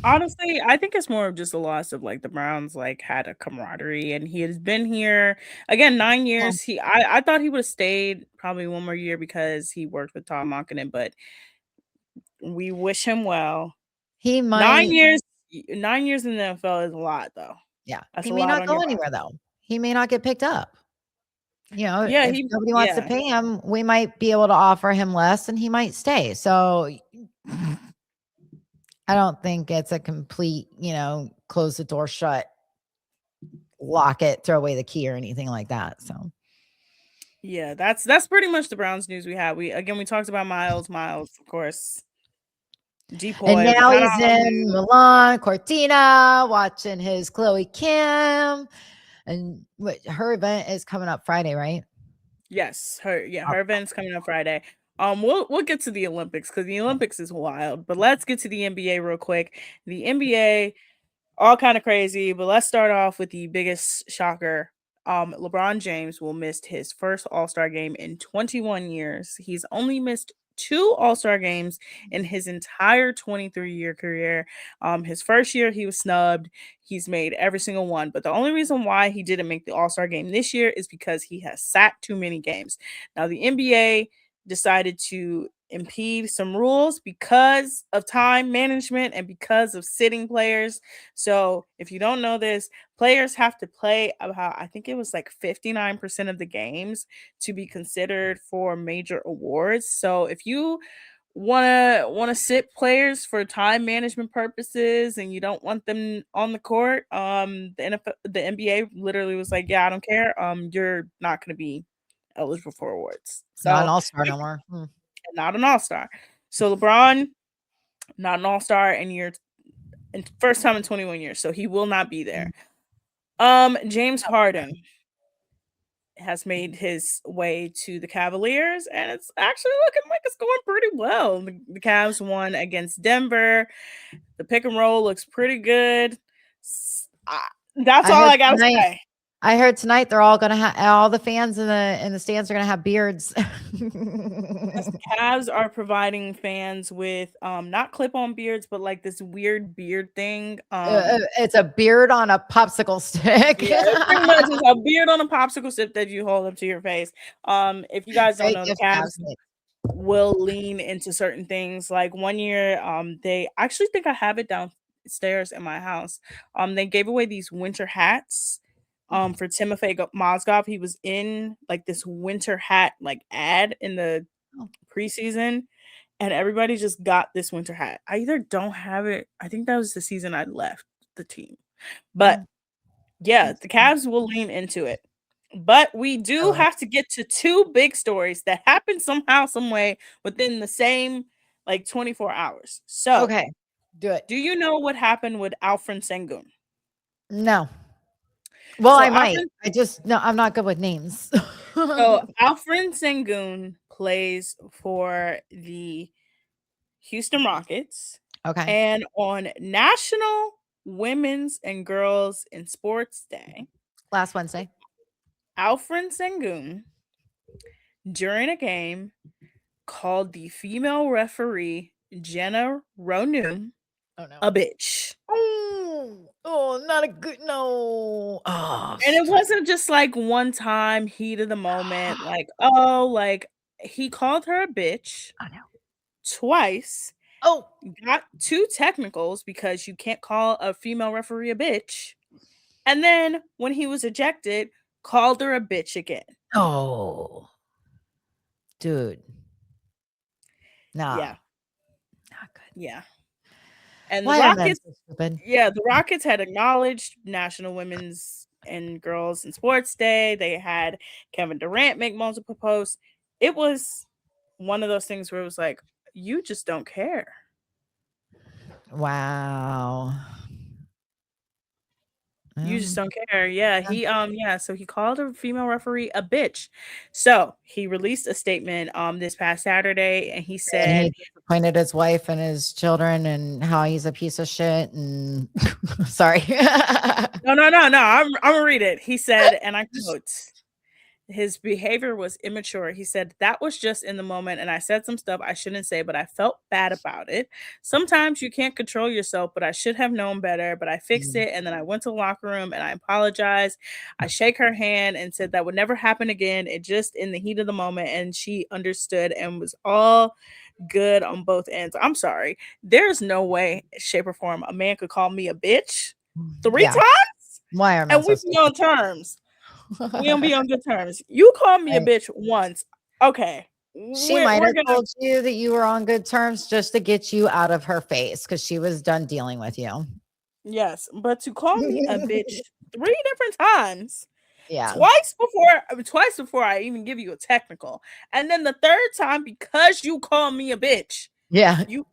Honestly, I think it's more of just a loss of, like, the Browns, like, had a camaraderie, and he has been here again, 9 Yeah. years. I thought he would've stayed probably 1 more year because he worked with Tom Monken, but we wish him well. He 9 might, years 9 years in the NFL is a lot, though. yeah, That's he a may lot not on your go anywhere roster. though. He may not get picked up. Yeah, If he nobody wants to yeah. pay him, we might be able to offer him less and he might stay. So I don't think it's a complete, close the door shut, lock it, throw away the key or anything like that. So, Yeah, that's pretty much the Browns news we have. We talked about Miles, of course, and depoy. We now kinda he's all in knew. Milan, Cortina, watching his Chloe Kim. And her event is coming up Friday, right? Yes, Oh, her event's coming up Friday. We'll get to the Olympics because the Olympics is wild, but let's get to the NBA real quick. The NBA, all kind of crazy, but let's start off with the biggest shocker. LeBron James will miss his first All-Star game in 21 years. He's only missed 2 All-Star games in his entire 23-year career. His first year he was snubbed. He's made every single one, but the only reason why he didn't make the All-Star game this year is because he has sat too many games. Now the NBA decided to impede some rules because of time management and because of sitting players. So, if you don't know this, players have to play about, I think it was like 59% of the games to be considered for major awards. So, if you wanna sit players for time management purposes and you don't want them on the court, the NBA literally was like, "Yeah, I don't care. You're not gonna be eligible for awards." Not an So, all-star like, no more. not an all-star. So LeBron, not an all-star in first time in 21 years, so he will not be there. James Harden has made his way to the Cavaliers, and it's actually looking like it's going pretty well. The Cavs won against Denver. The pick and roll looks pretty good. That's I all heard I gotta tonight say. I heard tonight they're all gonna have all the fans in the stands are gonna have beards. Yes, the Cavs are providing fans with not clip-on beards, but like this weird beard thing. It's a beard on a popsicle stick. Yeah, it pretty much is a beard on a popsicle stick that you hold up to your face. If you guys don't Great know, the gift Cavs basket. will lean into certain things. Like one year, they I actually think I have it downstairs in my house. They gave away these winter hats. For Timofey Mozgov, he was in like this winter hat like ad in the Oh, preseason, and everybody just got this winter hat. I either don't have it. I think that was the season I left the team, but oh, yeah, that's the Cavs will lean into it. But we do silly. have to get to two big stories that happened somehow, some way within the same like 24 hours. So, Okay, do it. do you know what happened with Alfred Sengun? No. Well, So I might. Alfred, I just no, I'm not good with names. Alfred Sengun plays for the Houston Rockets, Okay. and on National Women's and Girls in Sports Day, Last Wednesday. Alfred Sengun during a game called the female referee Jenna Ronu Oh no. a bitch. Oh, not a good no. Oh, And it stop. wasn't just like one time heat of the moment, like, oh, like he called her a bitch Oh no. twice, Oh. got two technicals because you can't call a female referee a bitch. And then when he was ejected, called her a bitch again. Oh. Dude. Nah. Yeah, Not good. yeah. And the Why are men Rockets, so stupid? yeah, the Rockets had acknowledged National Women's and Girls in Sports Day. They had Kevin Durant make multiple posts. It was one of those things where it was like, you just don't care. Wow. You just Um, don't care. Yeah, so he called a female referee a bitch. So he released a statement this past Saturday and he and said, he disappointed his wife and his children and how he's a piece of shit and sorry. no, no, no, no, I'm gonna read it. He said, and I quote, his behavior was immature. He said, that was just in the moment, and I said some stuff I shouldn't say, but I felt bad about it. Sometimes you can't control yourself, but I should have known better, but I fixed Mm, it. And then I went to the locker room and I apologized. I shake her hand and said that would never happen again. It just in the heat of the moment, and she understood and was all good on both ends. I'm sorry. There's no way, shape, or form a man could call me a bitch three yeah. times Why are men and so we be on stupid? terms. We don't be on good terms. You called me a Right. bitch once. Okay. She We're might we're have gonna told you that you were on good terms just to get you out of her face because she was done dealing with you. yes, but to call me a bitch three different times, Yeah. twice before I even give you a technical, and then the third time because you call me a bitch, Yeah. you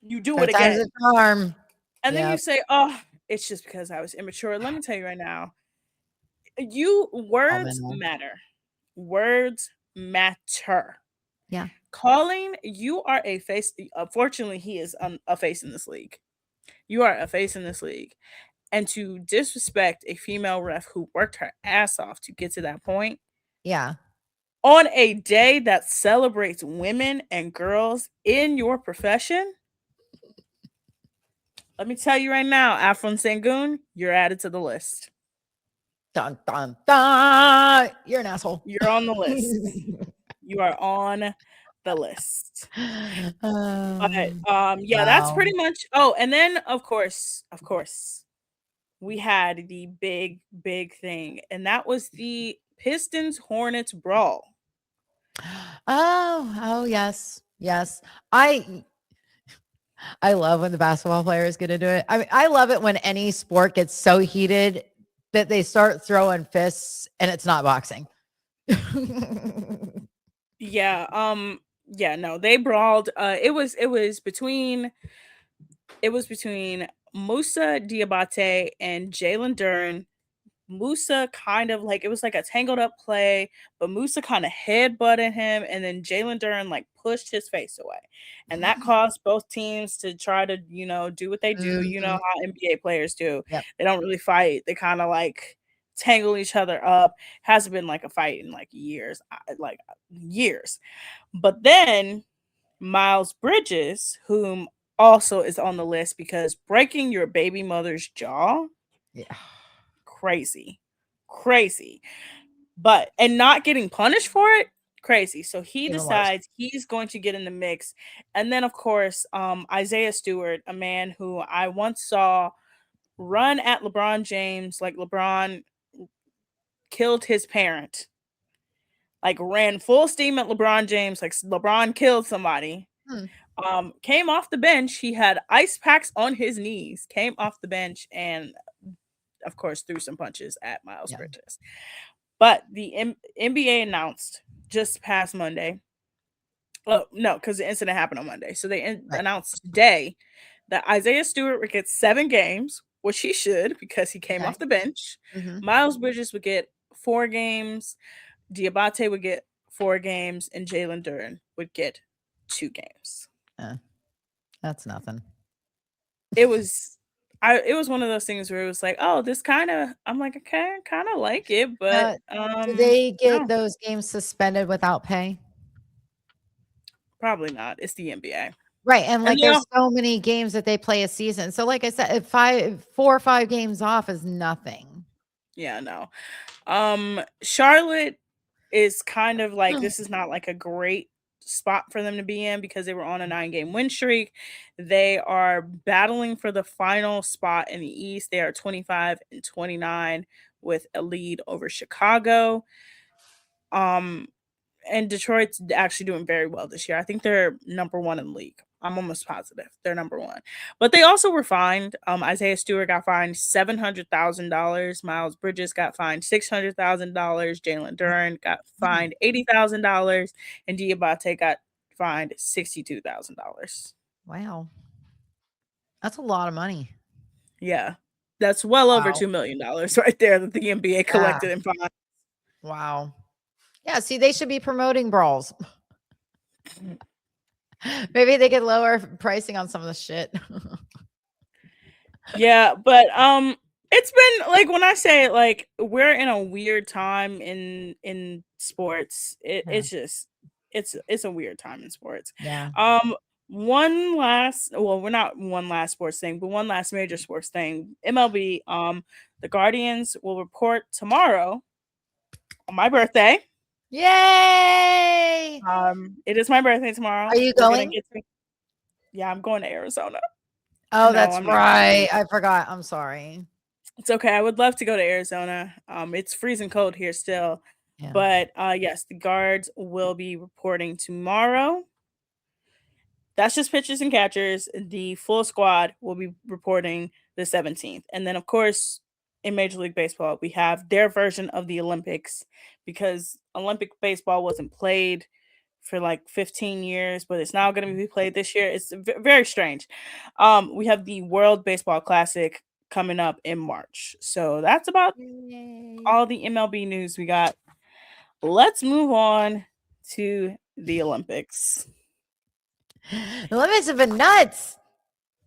you do it Third time's a again. charm. And then you Yeah. say, "Oh, it's just because I was immature." Let me tell you right now, you All men words are. matter. Words matter. Yeah. Calling you are a face. Unfortunately, he is a face in this league. You are a face in this league, and to disrespect a female ref who worked her ass off to get to that point Yeah. on a day that celebrates women and girls in your profession. Let me tell you right now, Afron Sangoon, you're added to the list. Dun dun dun. You're an asshole. You're on the list. You are on the list. But yeah, that's Wow. pretty much. Oh, and then of course, we had the big thing, and that was the Pistons Hornets brawl. Oh, oh yes. Yes. I I love when the basketball players get into it. I mean, I love it when any sport gets so heated that they start throwing fists and it's not boxing. Yeah, yeah, no, they brawled. It was between Musa Diabate and Jalen Duren. Musa kind of like it was like a tangled up play, but Musa kind of headbutted him, and then Jalen Duren like pushed his face away, and that caused both teams to try to do what they do. You know Mhm. how NBA players do; Yep. they don't really fight. They kind of like tangle each other up. Hasn't been like a fight in like years, like years. But then Miles Bridges, whom also is on the list because breaking your baby mother's jaw, Yeah. crazy. Crazy. But and not getting punished for it, crazy. So he Even worse. decides he's going to get in the mix. And then of course, Isaiah Stewart, a man who I once saw run at LeBron James like LeBron killed his parent. Like ran full steam at LeBron James like LeBron killed somebody. Hmm. Came off the bench. He had ice packs on his knees. Came off the bench and, of course, threw some punches at Miles Yeah. Bridges. But the NBA announced just past Monday. Oh no, because the incident happened on Monday. So they Right. announced today that Isaiah Stewart would get 7 games, which he should because he came Okay. off the bench. Mhm. Miles Bridges would get 4 games. Diabate would get 4 games, and Jalen Duren would get 2 games. That's nothing. It was it was one of those things where it was like, "Oh, this kinda," I'm like, "Okay, I kinda like it," but, Do they get no, those games suspended without pay? probably not. It's the NBA. Right, and, And like, they all there's so many games that they play a season. So, like I said, if 4 or 5 games off is nothing. yeah, no. Charlotte is kind of like this is not like a great spot for them to be in because they were on a 9-game win streak. They are battling for the final spot in the East. They are 25-29 with a lead over Chicago. Um, and Detroit's actually doing very well this year. I think they're number one in the league. I'm almost positive they're number one. But they also were fined. Isaiah Stewart got fined $700,000. Miles Bridges got fined $600,000. Jalen Duren got fined $80,000, and Diabate got fined $62,000. Wow. That's a lot of money. Yeah, that's well over Wow. $2 million right there that the NBA Yeah. collected in fines. Wow. Yeah, see, they should be promoting brawls. Maybe they could lower pricing on some of the shit. Yeah, but it's been like when I say like we're in a weird time in sports. Yeah. It's just it's a weird time in sports. Yeah. Um one last well, we're not one last sports thing, but one last major sports thing. MLB, the Guardians will report tomorrow on my birthday. Yay! It is my birthday tomorrow. Are you We're gonna going? get to Yeah, I'm going to Arizona. Oh, No, that's I'm not going to. right. I forgot. I'm sorry. It's okay. I would love to go to Arizona. It's freezing cold here still. Yeah. But yes, the guards will be reporting tomorrow. That's just pitchers and catchers. The full squad will be reporting the 17th. And then, of course, in Major League Baseball, we have their version of the Olympics because Olympic baseball wasn't played for like 15 years, but it's now going to be played this year. It's very strange. We have the World Baseball Classic coming up in March. So that's about Yay. all the MLB news we got. Let's move on to the Olympics. The Olympics have been nuts.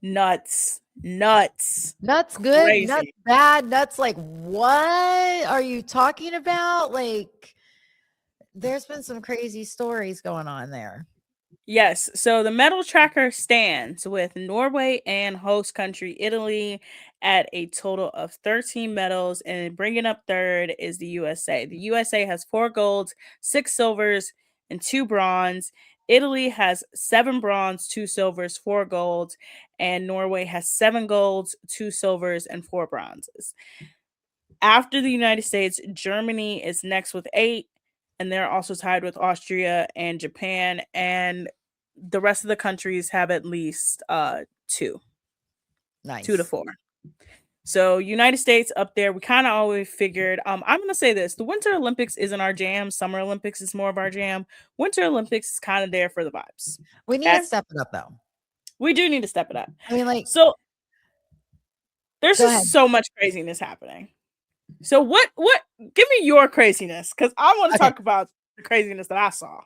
Nuts. Nuts. Nuts good, nuts Crazy. bad, nuts like, what are you talking about? Like, there's been some crazy stories going on there. Yes. So the medal tracker stands with Norway and host country Italy at a total of 13 medals. And bringing up third is the USA. The USA has 4 golds, 6 silvers, and 2 bronze. Italy has 7 bronze, 2 silvers, 4 golds, and Norway has 7 golds, 2 silvers, and 4 bronzes. After the United States, Germany is next with 8, and they're also tied with Austria and Japan. And the rest of the countries have at least 2, 2 to Nice. 4. So United States up there, we kind of always figured. I'm gonna say this: the Winter Olympics isn't our jam. Summer Olympics is more of our jam. Winter Olympics is kind of there for the vibes. We need to Okay, step it up though. we do need to step it up. I mean, like, So there's go just ahead. so much craziness happening. So what? Give me your craziness, because I want to Okay. talk about the craziness that I saw.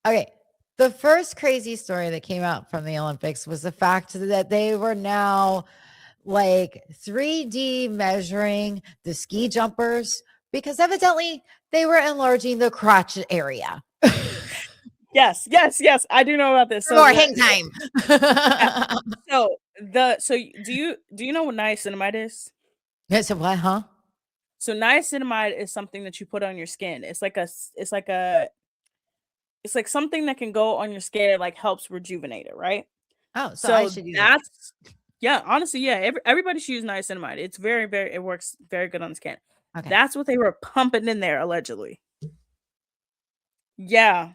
Okay. The first crazy story that came out from the Olympics was the fact that they were now like 3D measuring the ski jumpers because evidently they were enlarging the crotch area. Yes, yes, yes. I do know about this. For So more hang time. yeah. Do you know what niacinamide is? Yeah, so what, huh? So niacinamide is something that you put on your skin. It's like something that can go on your skin. It like helps rejuvenate it, right? Oh, so I So should use it. that's yeah, honestly, yeah. Everybody should use niacinamide. It's it works very good on the skin. Okay. That's what they were pumping in there allegedly. Yeah,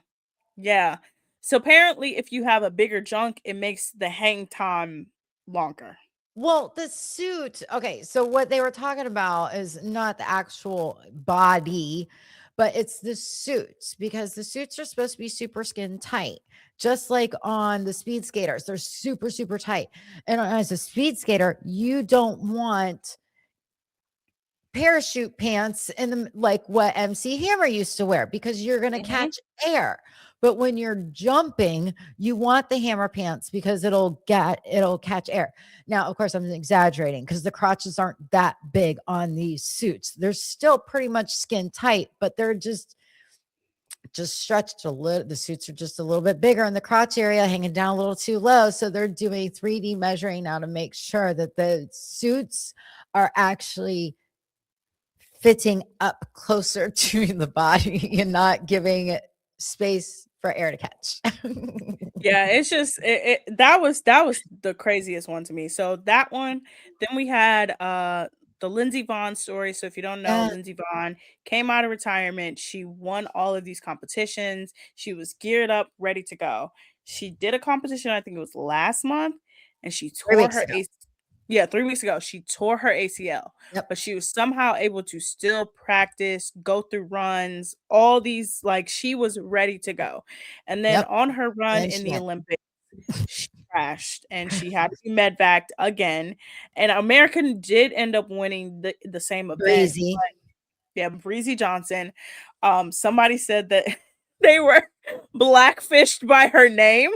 yeah. So apparently, if you have a bigger junk, it makes the hang time longer. Well, the suit, okay, so what they were talking about is not the actual body, but it's the suits because the suits are supposed to be super skin tight, just like on the speed skaters. They're super, super tight. And as a speed skater, you don't want parachute pants and like what MC Hammer used to wear because you're going to Mhm. catch air. But when you're jumping, you want the hammer pants because it'll catch air. Now, of course, I'm exaggerating because the crotches aren't that big on these suits. They're still pretty much skin tight, but they're just stretched a little. The suits are just a little bit bigger in the crotch area, hanging down a little too low. So they're doing 3D measuring now to make sure that the suits are actually fitting up closer to the body and not giving it space for air to catch. Yeah, it's just that was the craziest one to me. So that one, then we had the Lindsey Vonn story. So if you don't know, Yeah, Lindsey Vonn came out of retirement. She won all of these competitions. She was geared up, ready to go. She did a competition, I think it was last month, and she 3 tore weeks her ago. AC. Yeah, 3 weeks ago, she tore her ACL, Yep, but she was somehow able to still practice, go through runs, all these like she was ready to go. And then yep, on her run and in she the went. Olympics, she crashed and she had to be medvaced again. And American did end up winning the same event. Breezy. Yeah, Breezy Johnson. Somebody said that they were blackfished by her name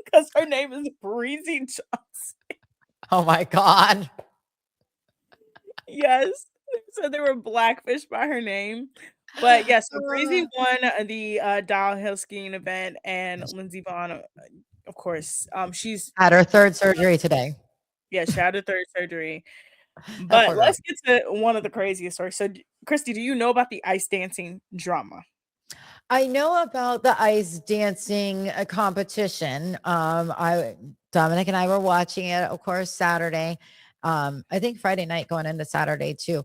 because her name is Breezy Johnson. Oh my God. Yes. So they were blackfished by her name. But yeah, so Breezy won the downhill skiing event, and Lindsey Vonn, of course, she's Had her third surgery today. yeah, she had a third surgery. That But poor girl. let's get to one of the craziest stories. So, Christy, do you know about the ice dancing drama? I know about the ice dancing competition. I Dominic and I were watching it, of course, Saturday. I think Friday night going into Saturday too.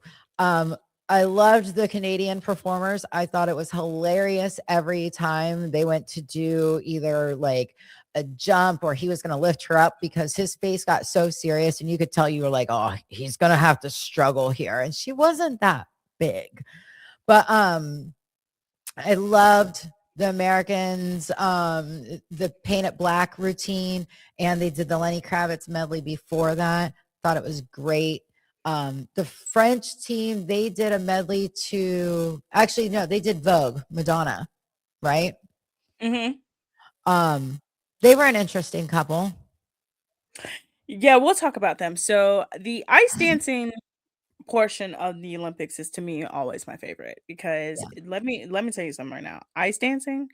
I loved the Canadian performers. I thought it was hilarious every time they went to do either like a jump or he was going to lift her up because his face got so serious and you could tell you were like, oh, he's going to have to struggle here. And she wasn't that big. But I loved the Americans, the Paint It Black routine, and they did the Lenny Kravitz medley before that. Thought it was great. The French team, they did a medley to actually no, they did Vogue, Madonna, right? Mhm. Um, they were an interesting couple. Yeah, we'll talk about them. So, the ice dancing portion of the Olympics is to me always my favorite because Yeah. let me tell you something right now. Ice dancing,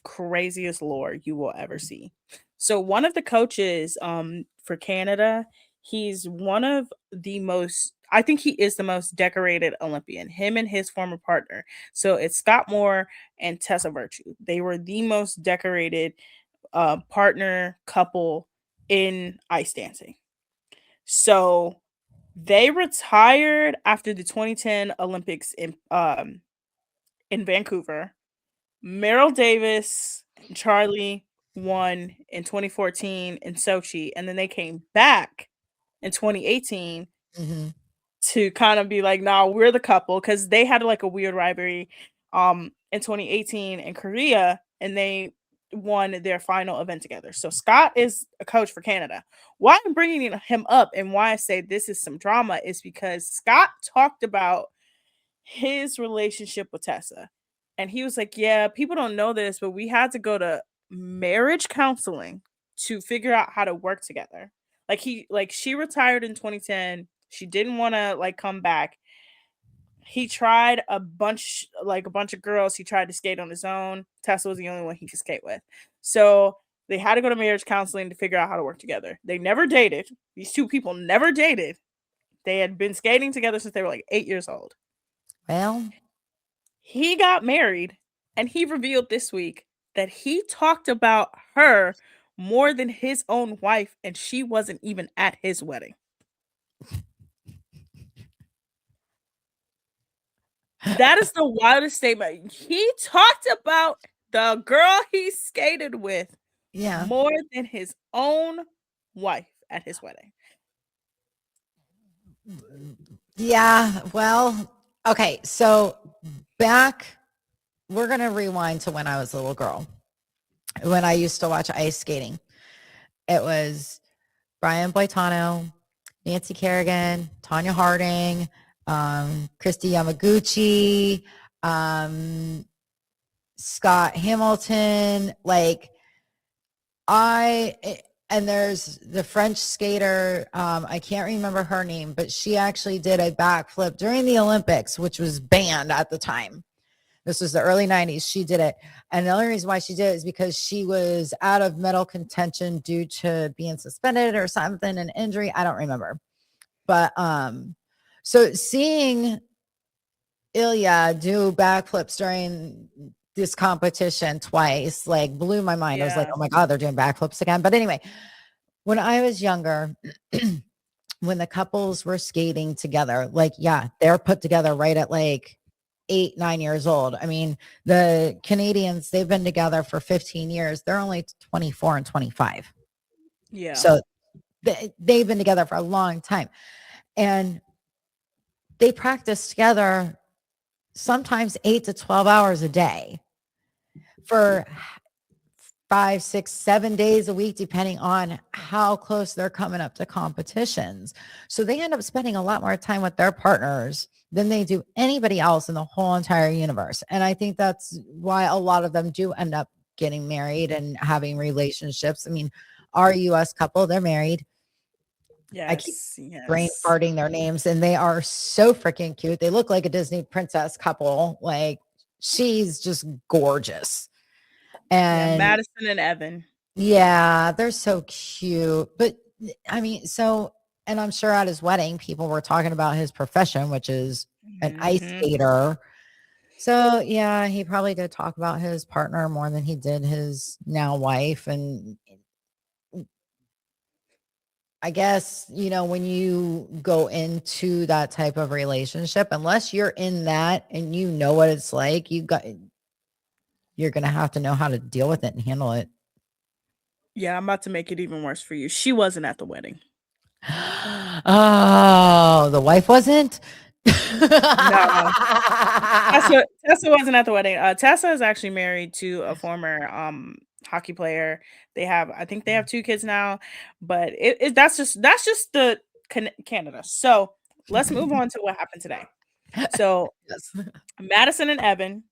craziest lore you will ever see. So one of the coaches for Canada, he's one of the most I think he is the most decorated Olympian. Him and his former partner. So it's Scott Moore and Tessa Virtue. They were the most decorated partner couple in ice dancing. So they retired after the 2010 Olympics in Vancouver. Meryl Davis and Charlie. won in 2014 in Sochi, and then they came back in 2018 Mhm. to kind of be like, "Nah, we're the couple," because they had like a weird rivalry in 2018 in Korea, and they won their final event together. So Scott is a coach for Canada. Why I'm bringing him up and why I say this is some drama is because Scott talked about his relationship with Tessa. And he was like, "Yeah, people don't know this, but we had to go to marriage counseling to figure out how to work together." Like she retired in 2010. She didn't want to like come back. He tried a bunch of girls. He tried to skate on his own. Tessa was the only one he could skate with. So they had to go to marriage counseling to figure out how to work together. They never dated. These two people never dated. They had been skating together since they were like 8 years old. Well, He got married and he revealed this week that he talked about her more than his own wife, and she wasn't even at his wedding. That is the wildest statement. He talked about the girl he skated with yeah. more than his own wife at his wedding. Yeah, well, okay, so back we're gonna rewind to when I was a little girl, when I used to watch ice skating. It was Brian Boitano, Nancy Kerrigan, Tanya Harding, Christy Yamaguchi, um, Scott Hamilton, like and there's the French skater, I can't remember her name, but she actually did a backflip during the Olympics, which was banned at the time. This was the early 90s. She did it. And the only reason why she did it is because she was out of medal contention due to being suspended or something, an injury. I don't remember. But so seeing Ilya do backflips during this competition twice like blew my mind. I was like, Yeah. oh my God, they're doing backflips again. But anyway, when I was younger, when the couples were skating together, like, yeah, they're put together right at like 8, 9 years old. I mean, the Canadians, they've been together for 15 years. They're only 24 and 25. Yeah. So they've been together for a long time. And they practice together sometimes 8 to 12 hours a day for 5, 6, 7 days a week, depending on how close they're coming up to competitions. So they end up spending a lot more time with their partners than they do anybody else in the whole entire universe. And I think that's why a lot of them do end up getting married and having relationships. I mean, our US couple, they're married. I keep Yes. brain Yes. farting their names, and they are so freaking cute. They look like a Disney princess couple. Like, she's just gorgeous. Yeah. And Madison and Evan. yeah, they're so cute. But I mean, so, and I'm sure at his wedding, people were talking about his profession, which is an ice Hmm. skater. So yeah, he probably did talk about his partner more than he did his now wife. And I guess, when you go into that type of relationship, unless you're in that and you know what it's like, you're gonna have to know how to deal with it and handle it. Yeah, I'm about to make it even worse for you. She wasn't at the wedding. Oh, the wife wasn't? No. Tessa wasn't at the wedding. Tessa is actually married to a former hockey player. I think they have two kids now, but that's just the Canada. So let's move on to what happened today. So Yes. Madison and Evan,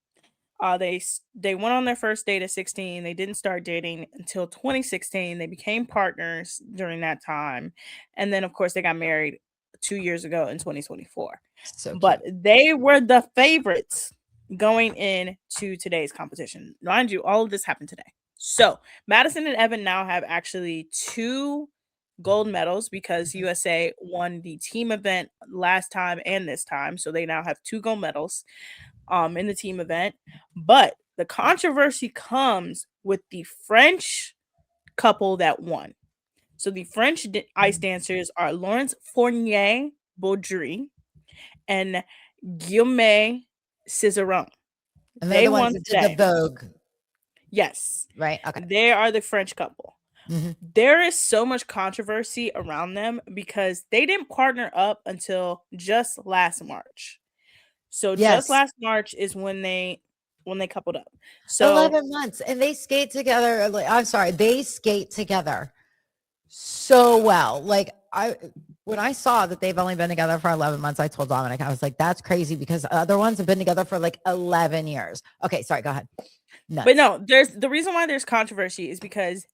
they went on their first date at 16. They didn't start dating until 2016. They became partners during that time, and then of course they got married 2 years ago in 2024. So But cute. they were the favorites going into today's competition. Mind you, all of this happened today. So Madison and Evan now have actually two gold medals because USA won the team event last time and this time. So they now have two gold medals in the team event. But the controversy comes with the French couple that won. So the French ice dancers are Laurence Fournier Baudry and Guillaume Cizeron. And they're They the ones won that did the today. Vogue. Yes, right? Okay. they are the French couple. Mhm. There is so much controversy around them because they didn't partner up until just last March. So just Yes. last March is when they coupled up. So 11 months, and they skate together, like, I'm sorry, they skate together so well. Like, when I saw that they've only been together for 11 months, I told Dominic, I was like, "That's crazy," because other ones have been together for, like, 11 years. Okay, sorry, go ahead. but Nuts. no, there's the reason why there's controversy is because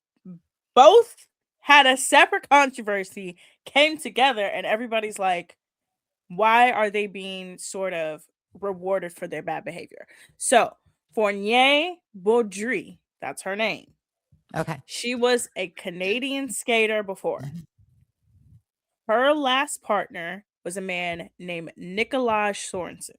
both had a separate controversy, came together, and everybody's like, why are they being sort of rewarded for their bad behavior? So, Fournier Baudry, that's her name. Okay. She was a Canadian skater before. Mhm. Her last partner was a man named Nikolaj Sorensen,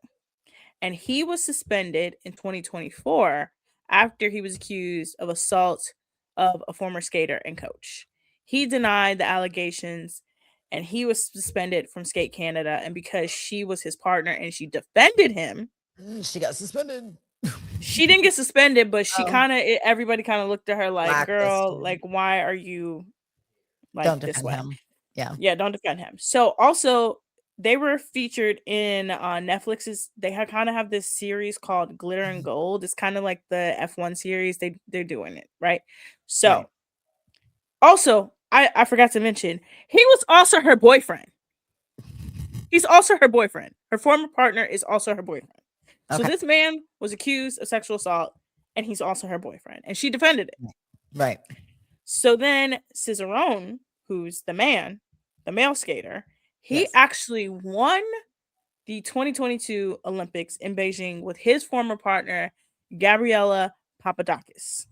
and he was suspended in 2024 after he was accused of assault of a former skater and coach. He denied the allegations and he was suspended from Skate Canada. And because she was his partner and she defended him, She got suspended. she didn't get suspended, but she Oh, everybody kind of looked at her like, girl, blacklisted. like, why are you like Don't this defend way? him. Yeah. Yeah, don't defend him. So also they were featured in Netflix's they kind of have this series called Glitter and Mhm. Gold. It's kind of like the F1 series. They're doing it, right? Right. So also I forgot to mention he was also her boyfriend. He's also her boyfriend. Her former partner is also her boyfriend. So Okay. this man was accused of sexual assault and he's also her boyfriend and she defended it. Right. So then Cicerone, who's the man, the male skater, he Yes. actually won the 2022 Olympics in Beijing with his former partner, Gabriela Papadakis.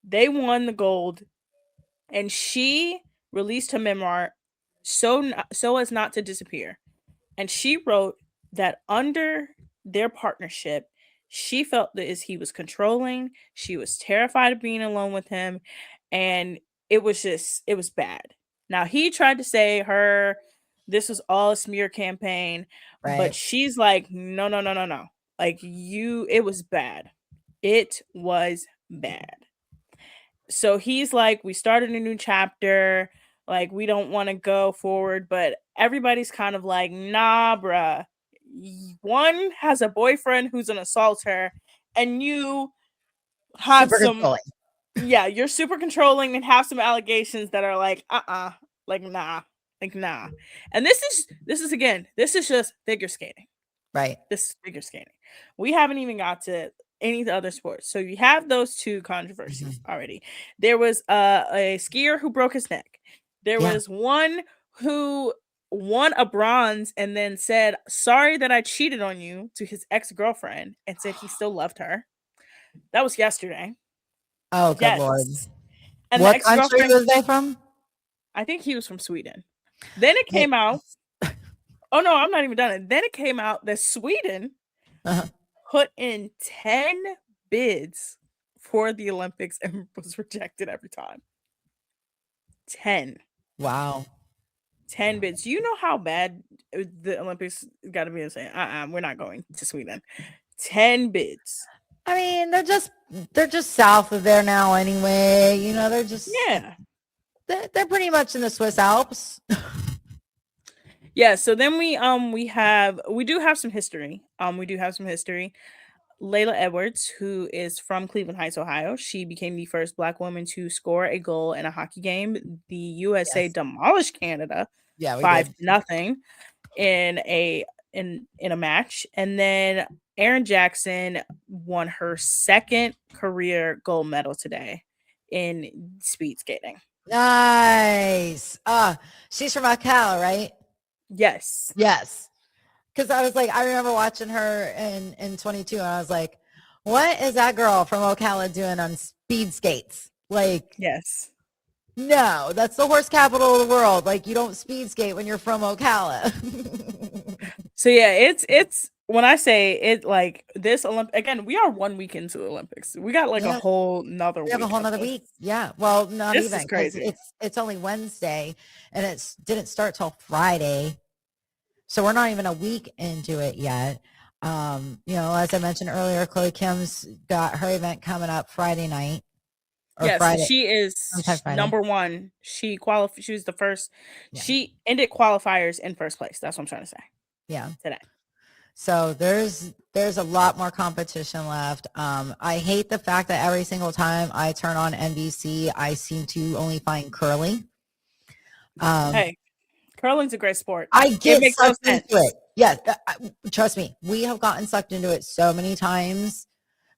They won the gold, and she released her memoir, so as not to disappear. And she wrote that under their partnership, she felt that he was controlling, she was terrified of being alone with him, and it was bad. Now he tried to say her this was all a smear campaign, but Right. she's like, no, no, no, no, no. Like it was bad. It was bad. So he's like, we started a new chapter, like we don't want to go forward, but everybody's kind of like, nah, bruh. One has a boyfriend who's an assaulter, and you have Super some, controlling. yeah, you're super controlling and have some allegations that are like, like nah, like nah. And this is again, this is just figure skating. Right. This is figure skating. We haven't even got to any of the other sports. So you have those two controversies Mhm. already. There was a skier who broke his neck. There Yeah. was one who won a bronze and then said, "Sorry that I cheated on you" to his ex-girlfriend and said he still loved her. That was yesterday. Oh, good lord. Yes. And the What country ex-girlfriend, was they from? I think he was from Sweden. Then it Hey. came out, oh no, I'm not even done. Then it came out that Sweden Uh-huh. put in 10 bids for the Olympics and was rejected every time. 10. Wow. 10 bids. You know how bad the Olympics got to be saying, we're not going to Sweden. 10 bids. I mean, they're just south of there now anyway. They're just Yeah. they're pretty much in the Swiss Alps. Yeah, so then we do have some history. We do have some history. Layla Edwards, who is from Cleveland Heights, Ohio. She became the first Black woman to score a goal in a hockey game. The USA Yes. demolished Canada Yeah, we 5 did. to nothing in a match. And then Erin Jackson won her second career gold medal today in speed skating. Nice. She's from Ocala, right? Yes. Yes. Because I was like, I remember watching her in 22, and I was like, what is that girl from Ocala doing on speed skates? Like, Yes. no, that's the horse capital of the world. Like, you don't speed skate when you're from Ocala. So yeah, it's when I say it like this Olympic again, we are 1 week into the Olympics. We got like a Yeah, whole nother we have a week whole of nother this. week. Yeah. Well, not This is even, because crazy. it's only Wednesday, and it's didn't start till Friday. So we're not even a week into it yet. As I mentioned earlier, Chloe Kim's got her event coming up Friday night or Yes, Friday, she is sometime Friday. number 1. She was the first. Yeah. She ended qualifiers in first place. That's what I'm trying to say Yeah. today. So there's a lot more competition left. I hate the fact that every single time I turn on NBC, I seem to only find curling. Hey, curling's a great sport. I It get makes no sucked into it. sense. Yes, trust me, we have gotten sucked into it so many times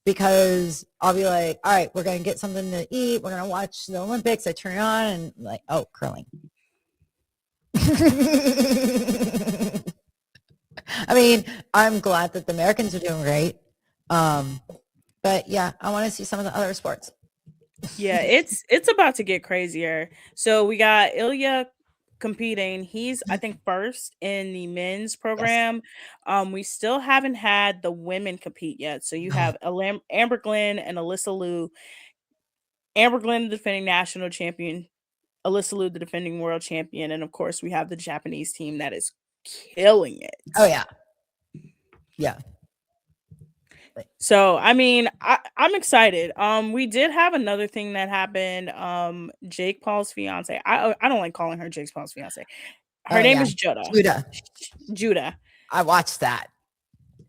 because I'll be like, all right, we're going to get something to eat. We're going to watch the Olympics. I turn it on and like, oh, curling. I mean, I'm glad that the Americans are doing great. But yeah, I want to see some of the other sports. Yeah, it's about to get crazier. So we got Ilya competing. He's I think first in the men's Yes. program. We still haven't had the women compete yet. So you No. have Amber Glenn and Alyssa Liu. Amber Glenn, the defending national champion. Alyssa Liu, the defending world champion, and of course we have the Japanese team that is killing Oh it. yeah. Yeah. So I mean, I'm excited. We did have another thing that happened. Jake Paul's fiance. I don't like calling her Jake Paul's fiance. Her Oh name yeah. is Judah. Judah. Judah. I watched that.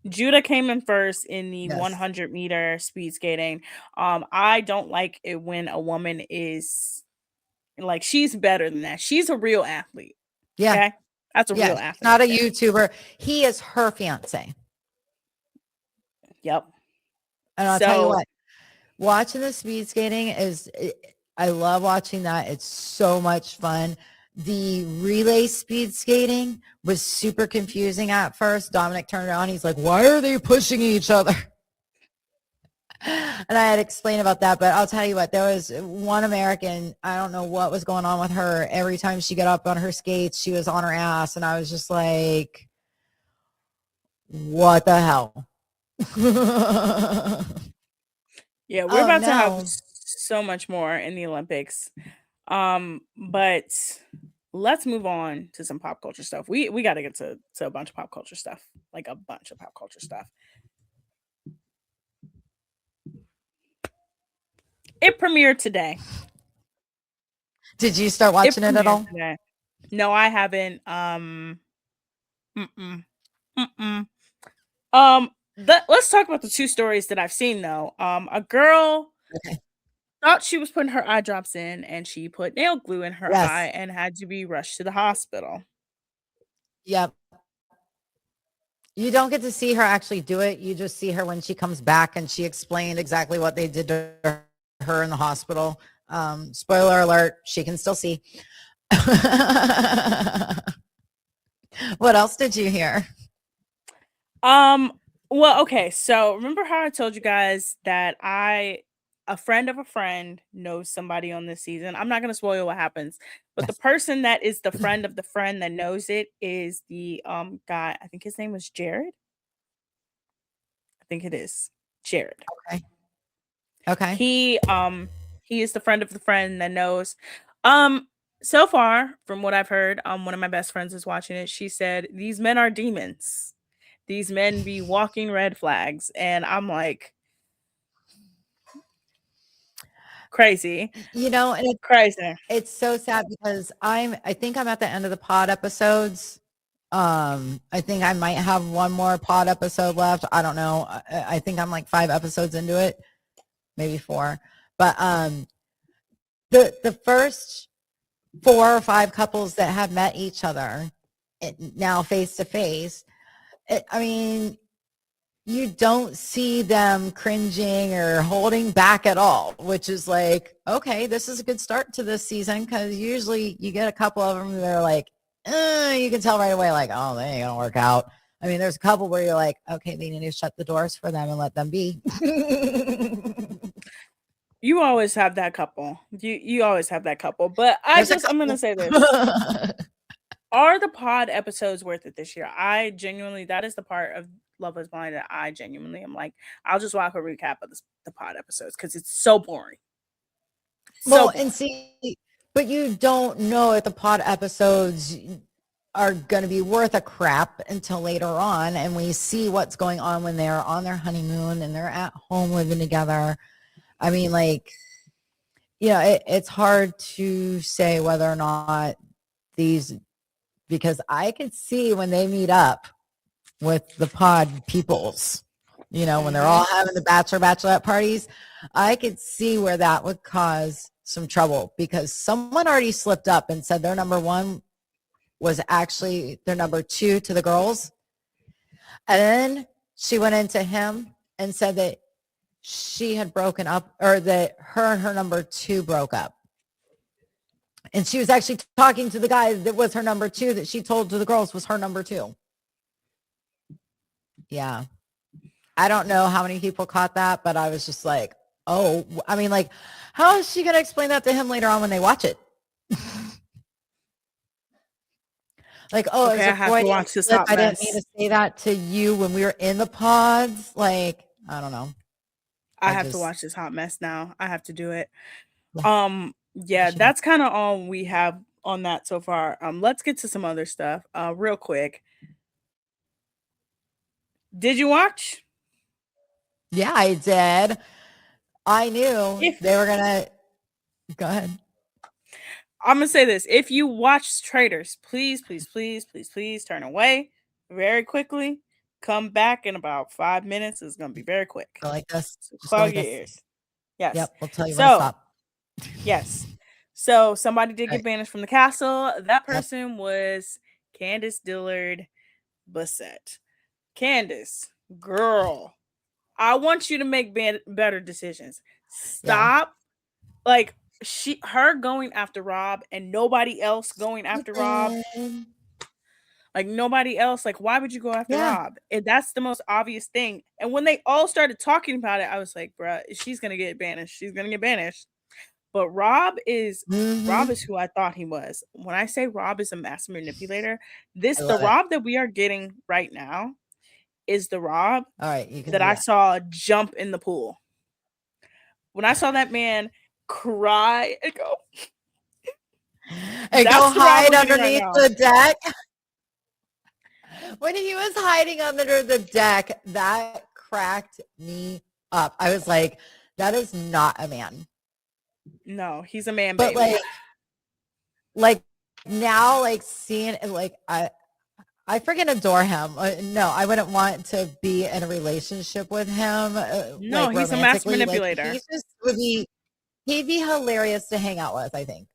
Judah came in first in the Yes. 100-meter speed skating. I don't like it when a woman is like she's better than that. She's a real athlete. Yeah. Okay, that's a Yeah. real She's athlete not right a there. YouTuber. He is her fiance. Yep. And I'll tell you So what, watching the speed skating I love watching that. It's so much fun. The relay speed skating was super confusing at first. Dominic turned around. He's like, why are they pushing each other? And I had explained about that, but I'll tell you what, there was one American, I don't know what was going on with her. Every time she got up on her skates, she was on her ass. And I was just like, what the hell? yeah, we're Oh about to have no. so much more in the Olympics. But let's move on to some pop culture stuff. We got to get to a bunch of pop culture stuff, like a bunch of pop culture stuff. It premiered today. Did you start It watching it at premiered all? today. No, I haven't. Mm-mm, mm-mm. Let's talk about the two stories that I've seen though. A girl Okay. thought she was putting her eye drops in, and she put nail glue in her eye Yes. and had to be rushed to the hospital. Yep. You don't get to see her actually do it. You just see her when she comes back and she explained exactly what they did to her in the hospital. Spoiler alert, she can still see. What else did you hear? Well, okay, so remember how I told you guys that a friend of a friend knows somebody on this season? I'm not gonna spoil what happens, but the Yes. person that is the friend of the friend that knows it is the guy. I think his name was Jared. I think it is Jared. Okay. Okay. He is the friend of the friend that knows. Um, so far, from what I've heard, one of my best friends is watching it. She said these men are demons. These men be walking red flags, and I'm like crazy, And crazy. it's so sad because I think I'm at the end of the pod episodes. I think I might have one more pod episode left. I don't know. I think I'm like 5 episodes into it, maybe 4. But the first 4 or 5 couples that have met each other now face to face, I mean, you don't see them cringing or holding back at all, which is like, okay, this is a good start to this season because usually you get a couple of them that are like, you can tell right away, like, oh, they ain't gonna work out. I mean, there's a couple where you're like, okay, they need to shut the doors for them and let them be. You always have that couple. You always have that couple. But There's a I'm gonna couple. say this. Are the pod episodes worth it this year? I genuinely that is the part of Love is Blind that I genuinely am like, I'll just watch a recap of the pod episodes because it's so boring. So Well, and boring. see, but you don't know if the pod episodes are going to be worth a crap until later on. And we see what's going on when they're on their honeymoon and they're at home living together. I mean, like, it's hard to say whether or not these, because I could see when they meet up with the pod peoples, when they're all having the bachelorette parties, I could see where that would cause some trouble, because someone already slipped up and said their number one was actually their number two to the girls. And then she went into him and said that she had broken up, or that her and her number two broke up. And she was actually talking to the guy that was her number two, that she told to the girls was her number two. Yeah. I don't know how many people caught that, but I was just like, oh, I mean, like, how is she going to explain that to him later on when they watch it? Like, oh, okay, I have to watch this hot I mess. didn't mean to say that to you when we were in the pods. Like, I don't know. I have to watch this hot mess now. I have to do it. Yeah, that's kind of all we have on that so far. Let's get to some other stuff real quick. Did you watch? Yeah, I did. I knew they were gonna go ahead. I'm gonna say this: if you watch Traitors, please turn away very quickly. Come back in about 5 minutes. It's gonna be very quick. Go like this. So close your ears. Yes. Yep. We'll tell you when to stop. Yes. So somebody did get banished from the castle. That person was Candace Dillard Bassett. Candace, girl, I want you to make better decisions. Stop. Like, her going after Rob and nobody else going after Rob. Like, nobody else. Like, why would you go after Rob? And that's the most obvious thing. And when they all started talking about it, I was like, bruh, she's gonna get banished. She's gonna get banished. But Rob is who I thought he was. When I say Rob is a master manipulator, the Rob that we are getting right now is the Rob that I saw jump in the pool. When I saw that man cry and go hide underneath the deck. When he was hiding under the deck, that cracked me up. I was like, that is not a man. No, he's a man, but baby. Like now, like seeing it, like I freaking adore him. No, I wouldn't want to be in a relationship with him. No, he's a master manipulator. Like, he'd be hilarious to hang out with, I think.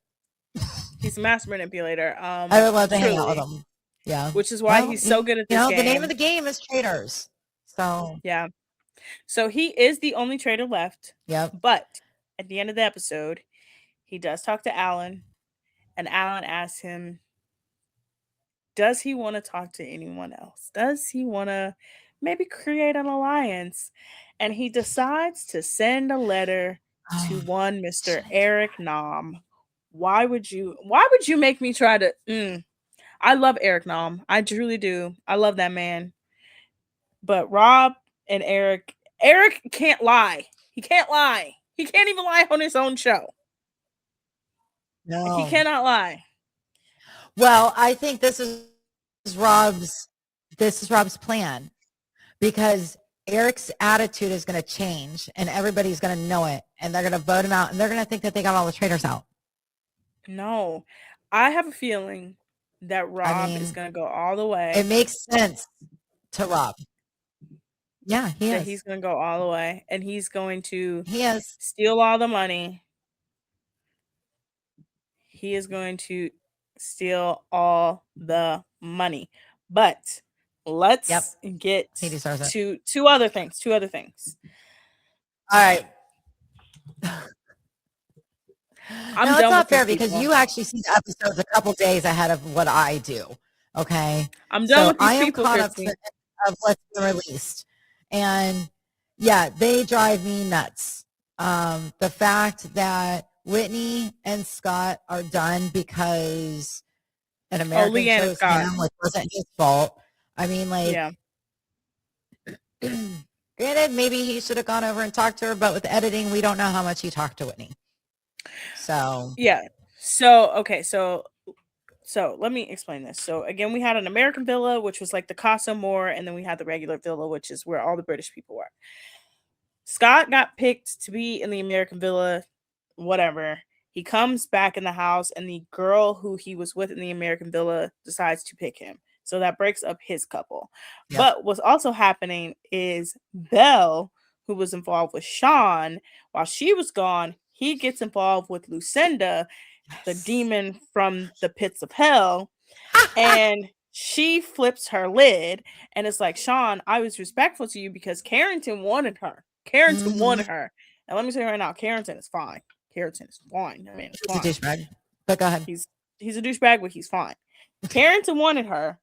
He's a master manipulator. I would love to hang out with him. Yeah. Which is why he's so good at this game. The name of the game is Traitors. So yeah. So he is the only traitor left. Yep. But at the end of the episode, he does talk to Alan, and Alan asks him, does he want to talk to anyone else? Does he want to maybe create an alliance? And he decides to send a letter to one Mr. Eric Nam. Why would you make me try to I love Eric Nam. I truly do. I love that man. But Rob and Eric can't lie. He can't lie. He can't even lie on his own show. No. He cannot lie. Well, I think this is Rob's plan, because Eric's attitude is going to change and everybody's going to know it, and they're going to vote him out, and they're going to think that they got all the traitors out. No. I have a feeling that Rob is going to go all the way. It makes sense to Rob. Yeah, he's going to go all the way, and he's going to is steal all the money. He is going to steal all the money. But let's get to two other things. All right. No, it's not fair, because you actually see the episodes a couple days ahead of what I do. Okay. I'm done with these I am people, caught up of what's been released. And yeah, they drive me nuts. The fact that Whitney and Scott are done because an American chose him, like, wasn't his fault. I mean, like, granted, maybe he should have gone over and talked to her, but with editing, we don't know how much he talked to Whitney. So yeah. So okay. So So let me explain this. So again, we had an American villa, which was like the Casa More, and then we had the regular villa, which is where all the British people were. Scott got picked to be in the American villa, whatever. He comes back in the house, and the girl who he was with in the American villa decides to pick him. So that breaks up his couple. Yep. But what's also happening is Belle, who was involved with Sean, while she was gone, he gets involved with Lucinda, the Yes. demon from the pits of hell, and she flips her lid and it's like, Sean, I was respectful to you because Carrington wanted her. Carrington Mhm. wanted her. And let me tell you right now, Carrington is fine. Carrington is fine. That man is He's a fine. douchebag. But go ahead. He's he's a douchebag, but he's fine. Carrington wanted her.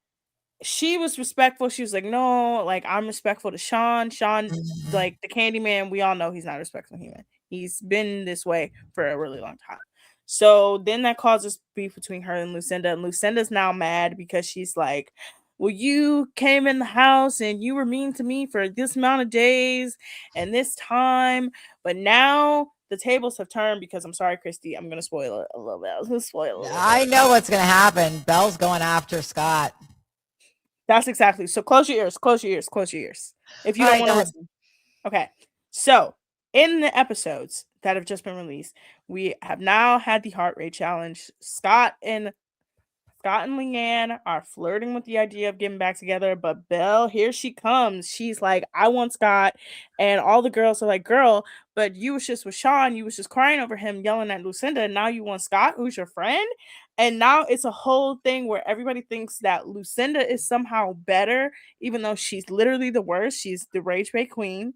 She was respectful. She was like, no, like I'm respectful to Sean. Sean, Mhm. like the Candyman, we all know he's not a respectful human. He's been this way for a really long time. So then that causes beef between her and Lucinda. And Lucinda's now mad because she's like, well, you came in the house and you were mean to me for this amount of days and this time. But now the tables have turned because I'm sorry, Christy, I'm gonna spoil it a little bit. I'm gonna spoil it a little I bit. know what's gonna happen. Belle's going after Scott. That's exactly. So close your ears, close your ears, close your ears. If you All don't right, want go to ahead. listen. Okay. So in the episodes that have just been released, we have now had the heart rate challenge. Scott and Leanne are flirting with the idea of getting back together, but Belle, here she comes. She's like, I want Scott. And all the girls are like, girl, but you was just with Sean. You was just crying over him, yelling at Lucinda. And now you want Scott, who's your friend. And now it's a whole thing where everybody thinks that Lucinda is somehow better, even though she's literally the worst. She's the Rage Bay Queen,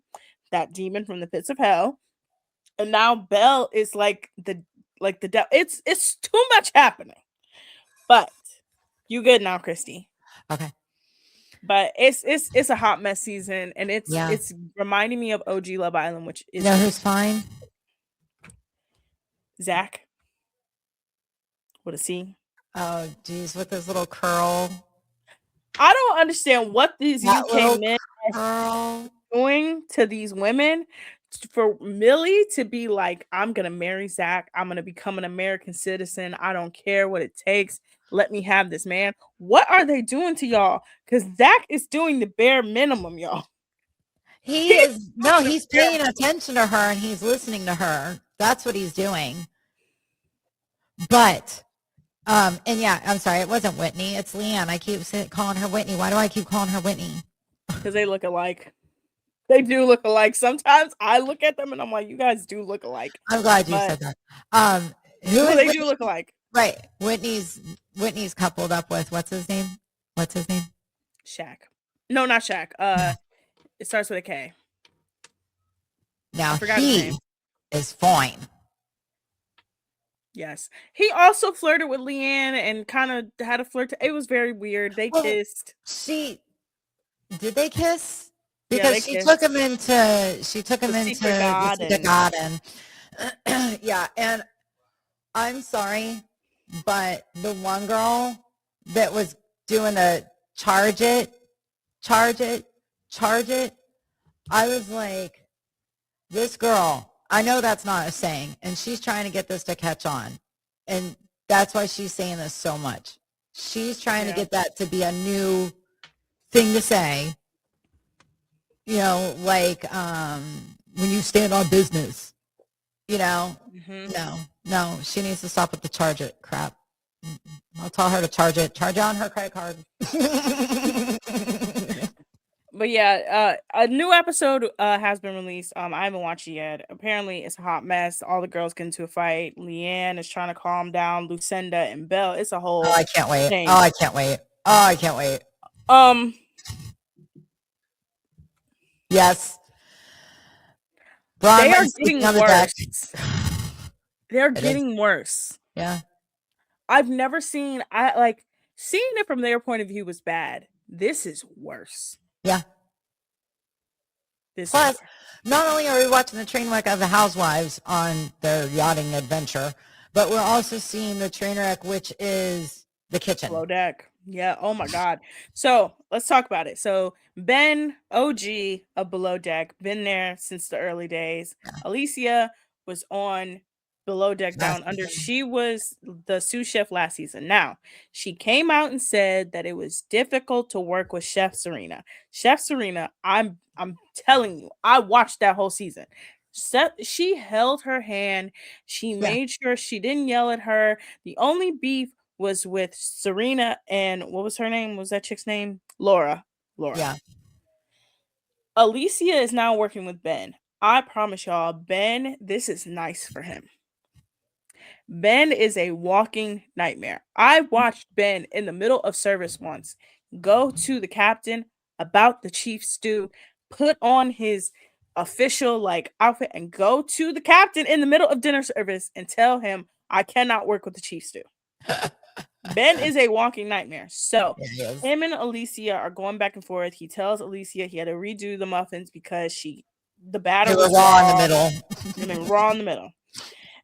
that demon from the pits of hell. And now Belle is like the devil. It's too much happening. But you good now, Christy. Okay. But it's a hot mess season, and Yeah. it's reminding me of OG Love Island, which You is know who's just fine? Zach with a C. Oh, geez, with his little curl. I don't understand what these That UK little men are curl. doing to these women for Millie to be like, I'm gonna marry Zach. I'm gonna become an American citizen. I don't care what it takes. Let me have this man. What are they doing to y'all? Because Zach is doing the bare minimum, y'all. He He's is no, doing the he's bare paying attention to her and he's listening to her. That's what he's doing. But and yeah, I'm sorry, it wasn't Whitney. It's Leanne. I keep calling her Whitney. Why do I keep calling her Whitney? because they look alike. They do look alike. Sometimes I look at them and I'm like, you guys do look alike. I'm glad you But said that. Who no, is they do Whitney? look alike. Right. Whitney's coupled up with what's his name? What's his name? Shaq. No, not Shaq. It starts with a K. I Now forgot his he name. is fine. Yes. He also flirted with Leanne and kind of had a flirt. It was very weird. They Well, kissed. did they kiss? Yeah, they Because she took kissed. him into The secret the secret garden. garden. Yeah, and I'm sorry, but the one girl that was doing the charge it, charge it, charge it, I was like, this girl, I know that's not a saying, and she's trying to get this to catch on. And that's why she's saying this so much. She's trying to Yeah. get that to be a new thing to say, like when you stand on business, you know. Hmm. No, she needs to stop with the charge it crap. I'll tell her to charge it on her credit card. But yeah, a new episode has been released. I haven't watched it yet. Apparently, it's a hot mess. All the girls get into a fight. Leanne is trying to calm down Lucinda and Belle. It's a Oh, whole I can't wait. Oh, thing. I can't wait. Oh, I can't wait. Um, Yes. they are Bronwyn's sleeping getting on the deck. worse. They're It is. getting worse. Yeah. I've never seen. I like seeing it from their point of view was bad. This is worse. Yeah. This is Plus, worse. not only are we watching the train wreck of the housewives on their yachting adventure, but we're also seeing the train wreck, which is the kitchen. Below deck. Yeah. Oh my God. So let's talk about it. So Ben, OG of Below Deck, been there since the early days. Alicia was on below deck Last down under. season. She was the sous chef last season. Now, she came out and said that it was difficult to work with Chef Serena. Chef Serena, I'm telling you, I watched that whole season. She held her hand. She Yeah, made sure she didn't yell at her. The only beef was with Serena and what was her name? What was that chick's name? Laura. Laura. yeah. Alicia is now working with Ben. I promise y'all, Ben, this is nice for him. Ben is a walking nightmare. I watched Ben in the middle of service once go to the captain about the chief stew, put on his official like outfit and go to the captain in the middle of dinner service and tell him I cannot work with the chief stew. Ben is a walking nightmare. So It is. him and Alicia are going back and forth. He tells Alicia he had to redo the muffins because the batter They were was raw in the raw middle. and then raw in the middle.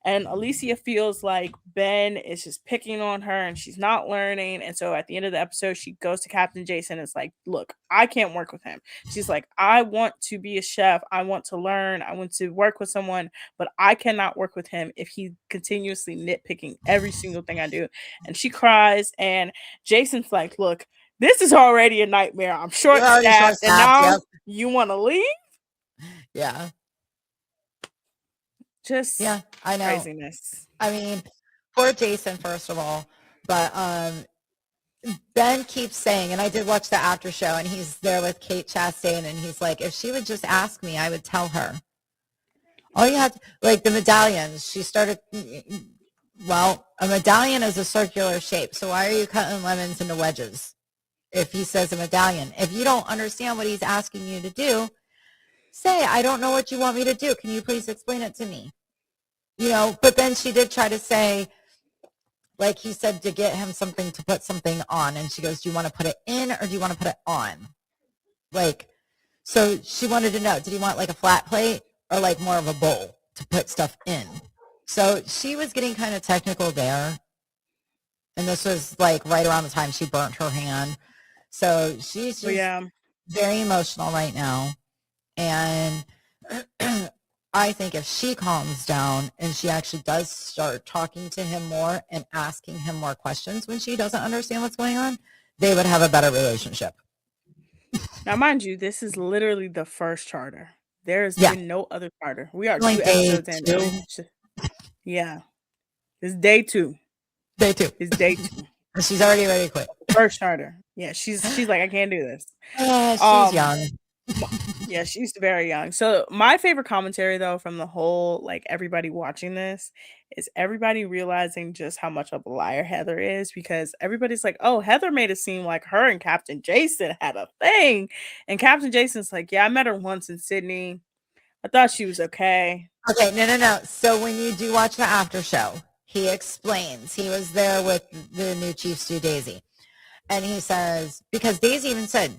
And Alicia feels like Ben is just picking on her and she's not learning. And so at the end of the episode, she goes to Captain Jason and is like, look, I can't work with him. She's like, I want to be a chef. I want to learn. I want to work with someone, but I cannot work with him if he's continuously nitpicking every single thing I do. And she cries. And Jason's like, look, this is already a nightmare. I'm You're short already staffed. And short-staffed. now Yep. you want to leave? Yeah. Just Yeah. I know. craziness. I mean, poor Jason, first of all. But Ben keeps saying, and I did watch the after show, and he's there with Kate Chastain, and he's like, if she would just ask me, I would tell her. All you have to, like the medallions, she started, well, a medallion is a circular shape. So why are you cutting lemons into wedges? If he says a medallion, if you don't understand what he's asking you to do, say, I don't know what you want me to do. Can you please explain it to me? You know, but then she did try to say, like he said, to get him something to put something on. And she goes, do you want to put it in or do you want to put it on? Like, so she wanted to know, did he want like a flat plate or like more of a bowl to put stuff in? So she was getting kind of technical there. And this was like right around the time she burnt her hand. So she's just very emotional right now. And I think if she calms down and she actually does start talking to him more and asking him more questions when she doesn't understand what's going on, they would have a better relationship. Now, mind you, this is literally the first charter. There has been no other charter. We are 2 episodes in. Yeah. It's day 2. Day 2. It's day 2. And she's already ready to quit. First charter. Yeah, she's like, I can't do this. She's young. Yeah, she's very young. So my favorite commentary though from the whole like everybody watching this is everybody realizing just how much of a liar Heather is, because everybody's like, oh, Heather made it seem like her and Captain Jason had a thing. And Captain Jason's like, yeah, I met her once in Sydney. I thought she was okay. Okay, no. So when you do watch the after show, he explains he was there with the new chief stew, Daisy. And he says, because Daisy even said,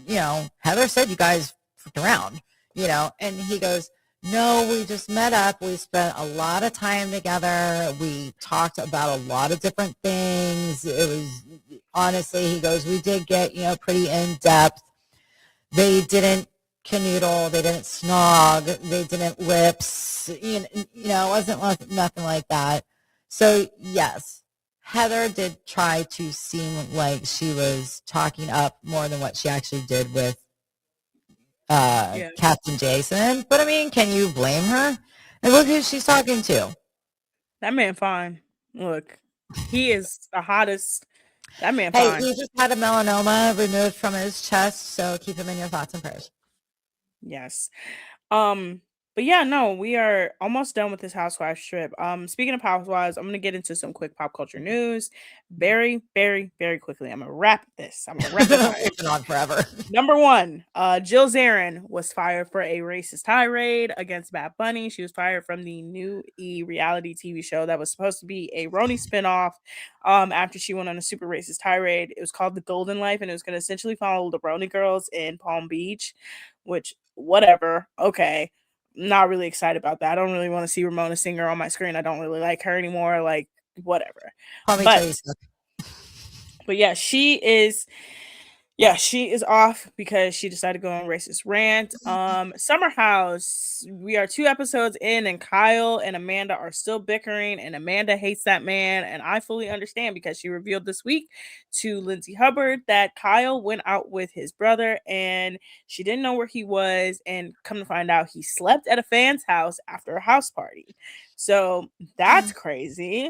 you know, Heather said you guys fucked around, you know, and he goes, no, we just met up. We spent a lot of time together. We talked about a lot of different things. It was, honestly, he goes, we did get, you know, pretty in depth. They didn't canoodle. They didn't snog. They didn't lips. You know, it wasn't nothing like that. So, yes, Heather did try to seem like she was talking up more than what she actually did with Captain Jason. But, I mean, can you blame her? And look who she's talking to. That man fine. Look, he is the hottest. That man fine. He just had a melanoma removed from his chest, so keep him in your thoughts and prayers. Yes. But yeah, no, we are almost done with this Housewives trip. Speaking of Housewives, I'm gonna get into some quick pop culture news very, very, very quickly. I'm gonna wrap this. I'm gonna wrap it been on forever. Number 1, Jill Zarin was fired for a racist tirade against Bad Bunny. She was fired from the new reality TV show that was supposed to be a Roni spinoff. After she went on a super racist tirade. It was called The Golden Life, and it was gonna essentially follow the Roni girls in Palm Beach, which whatever. Okay. Not really excited about that. I don't really want to see Ramona Singer on my screen. I don't really like her anymore. Like, whatever. But yeah, she is, Yeah, she is off because she decided to go on racist rant. Summer House, we are 2 episodes in, and Kyle and Amanda are still bickering, and Amanda hates that man, and I fully understand because she revealed this week to Lindsay Hubbard that Kyle went out with his brother, and she didn't know where he was, and come to find out, he slept at a fan's house after a house party. So that's crazy.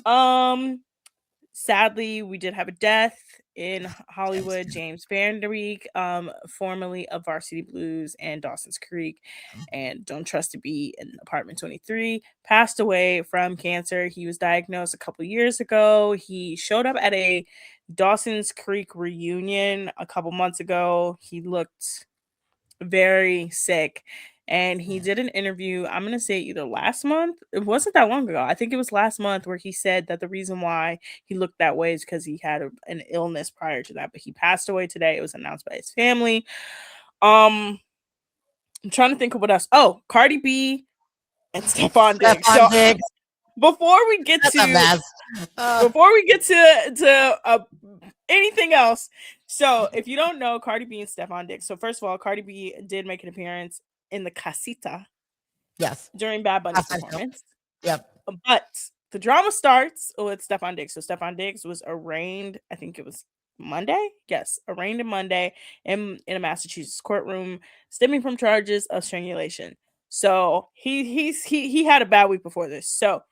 Um, Sadly, we did have a death in Hollywood. James Vanderbeek, formerly of Varsity Blues and Dawson's Creek and Don't Trust to Be in Apartment 23, passed away from cancer. He was diagnosed a couple years ago. He showed up at a Dawson's Creek reunion a couple months ago. He looked very sick. And he did an interview, I'm going to say either last month. It wasn't that long ago. I think it was last month where he said that the reason why he looked that way is because he had an illness prior to that. But he passed away today. It was announced by his family. I'm trying to think of what else. Oh, Cardi B and Stephon Diggs. So Stephon Diggs. before we get That's a to mess. anything else, so if you don't know Cardi B and Stephon Diggs, so first of all, Cardi B did make an appearance in the Casita Yes. during Bad Bunny's Halftime show. performance. Yep. But the drama starts with Stephon Diggs. So Stephon Diggs was arraigned, I think it was Monday. Yes, arraigned on Monday in a Massachusetts courtroom, stemming from charges of strangulation. So he had a bad week before this. So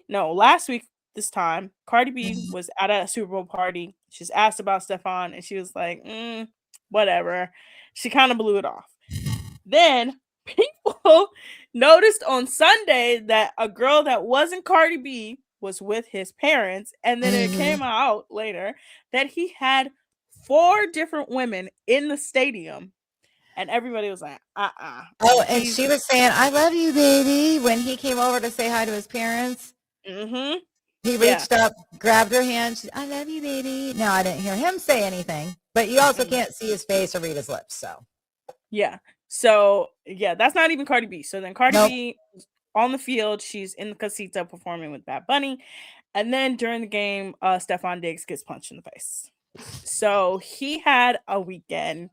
last week this time, Cardi B was at a Super Bowl party. She's asked about Stephon, and she was like, whatever. She kind of blew it off. Then people noticed on Sunday that a girl that wasn't Cardi B was with his parents, and then it came out later that he had 4 different women in the stadium, and everybody was like, Oh, and she was saying, "I love you, baby," when he came over to say hi to his parents. Mm-hmm. He reached up, grabbed her hand. She, "I love you, baby." No, I didn't hear him say anything, but you also can't see his face or read his lips. So yeah. So yeah, that's not even Cardi B. So then Cardi B on the field, she's in the casita performing with Bad Bunny, and then during the game, Stephon Diggs gets punched in the face. So he had a weekend,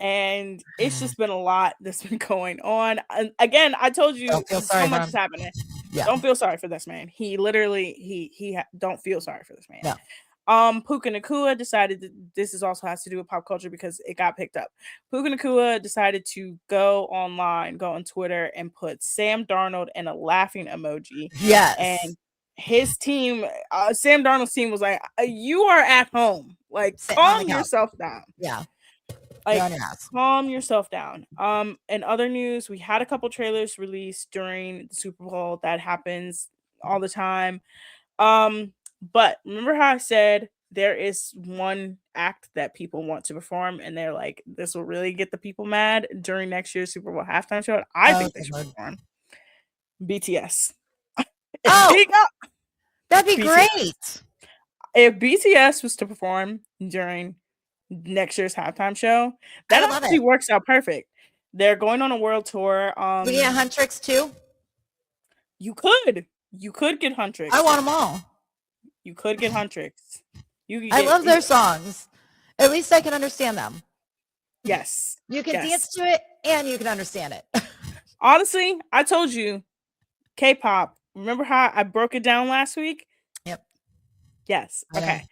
and it's just been a lot that's been going on. And again, I told you so much is happening. Yeah. Don't feel sorry for this man. He literally don't feel sorry for this man. No. Puka Nacua decided that this also has to do with pop culture because it got picked up. Puka Nacua decided to go on Twitter and put Sam Darnold and a laughing emoji. Yes. And his team, Sam Darnold's team was like, you are at home. Like, calm yourself down. Yeah. Like, calm yourself down. In other news, we had a couple trailers released during the Super Bowl. That happens all the time. But remember how I said there is one act that people want to perform, and they're like, this will really get the people mad during next year's Super Bowl halftime show? I think they should perform BTS. That'd be great. If BTS was to perform during next year's halftime show, that actually works out perfect. They're going on a world tour. We get Huntrix too. You could get Huntrix. I want them all. You could get Huntrix. I love their songs. At least I can understand them. Yes. You can dance to it and you can understand it. Honestly, I told you, K-pop. Remember how I broke it down last week? Yep. Yes. Okay.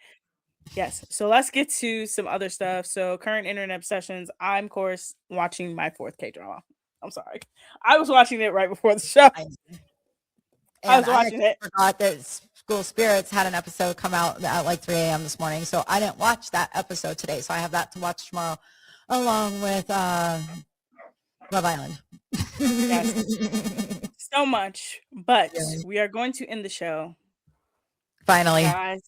Yes. So let's get to some other stuff. So current internet obsessions. I'm, of course, watching my 4th K-drama. I'm sorry. I was watching it right before the show. I was watching it. I forgot that School Spirits had an episode come out at like 3 a.m. this morning. So I didn't watch that episode today. So I have that to watch tomorrow along with Love Island. Yes. So much. But we are going to end the show. Finally. Guys.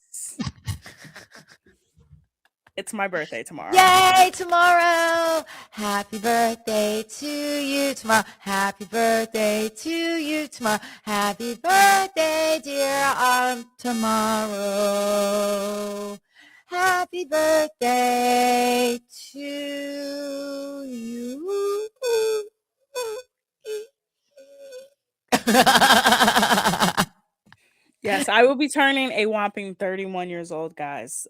It's my birthday tomorrow. Yay, tomorrow. Happy birthday to you tomorrow. Happy birthday to you tomorrow. Happy birthday, dear tomorrow. Happy birthday to you. Yes, I will be turning a whopping 31 years old, guys.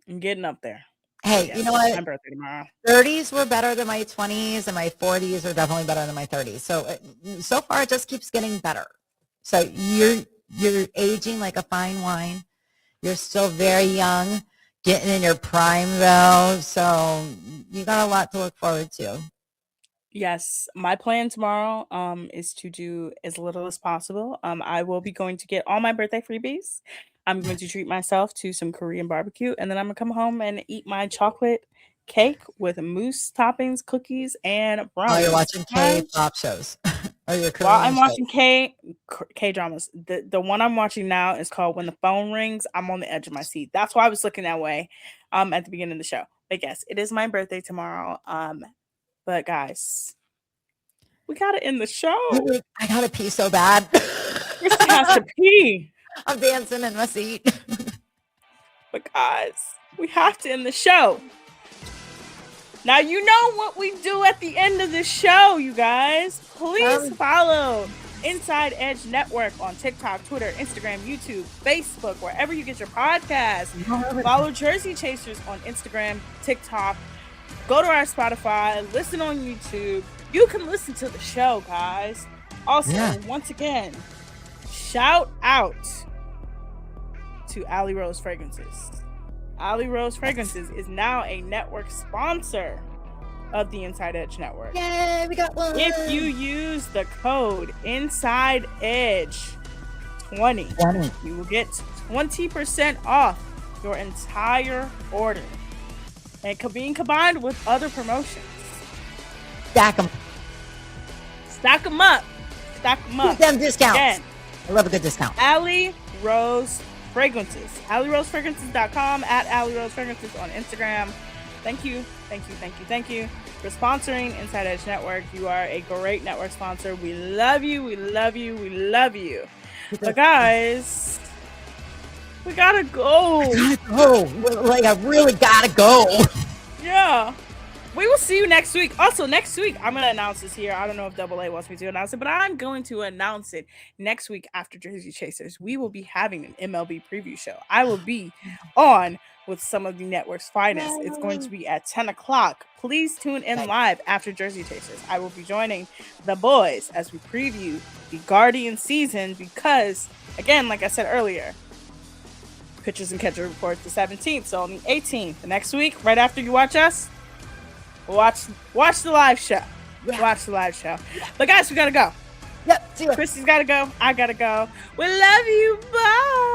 I'm getting up there. Hey, you know what? My birthday tomorrow. 30s were better than my 20s, and my 40s are definitely better than my 30s. So far, it just keeps getting better. So you're aging like a fine wine. You're still very young, getting in your prime though. So you got a lot to look forward to. Yes, my plan tomorrow is to do as little as possible. I will be going to get all my birthday freebies. I'm going to treat myself to some Korean barbecue, and then I'm gonna come home and eat my chocolate cake with mousse toppings, cookies, and While you're brownies. watching Guys, K-pop shows or your while Korean I'm shows. watching K dramas, the one I'm watching now is called When the Phone Rings. I'm on the edge of my seat. That's why I was looking that way at the beginning of the show. But yes, it is my birthday tomorrow. But guys, we gotta end the show. I gotta pee so bad. Christy has to pee. I'm dancing in my seat. But guys, we have to end the show. Now you know what we do at the end of the show, you guys. Please follow Inside Edge Network on TikTok, Twitter, Instagram, YouTube, Facebook, wherever you get your podcasts. Follow Jersey Chasers on Instagram, TikTok. Go to our Spotify, listen on YouTube. You can listen to the show, guys. Also, once again, shout out to Alley Rose Fragrances. Alley Rose Fragrances is now a network sponsor of the Inside Edge Network. Yay, we got one. If you use the code Inside Edge 20, you will get 20% off your entire order. And being combined with other promotions. Stack them. Stack them up. Stack them up. Give them discounts. Again, I love a good discount. Alley Rose Fragrances. AlleyRoseFragrances.com, at Alley Rose Fragrances on Instagram. Thank you for sponsoring Inside Edge Network. You are a great network sponsor. We love you. We love you. We love you. But guys, we gotta go. Like I really gotta go. Yeah. We will see you next week. Also, next week, I'm going to announce this here. I don't know if Double A wants me to announce it, but I'm going to announce it next week after Jersey Chasers. We will be having an MLB preview show. I will be on with some of the network's finest. It's going to be at 10 o'clock. Please tune in live after Jersey Chasers. I will be joining the boys as we preview the Guardian season because, again, like I said earlier, pitchers and catcher report the 17th. So on the 18th, the next week, right after you watch us, watch the live show. Watch the live show. But guys, we gotta go. Yep. See you. Christy's gotta go. I gotta go. We love you. Bye.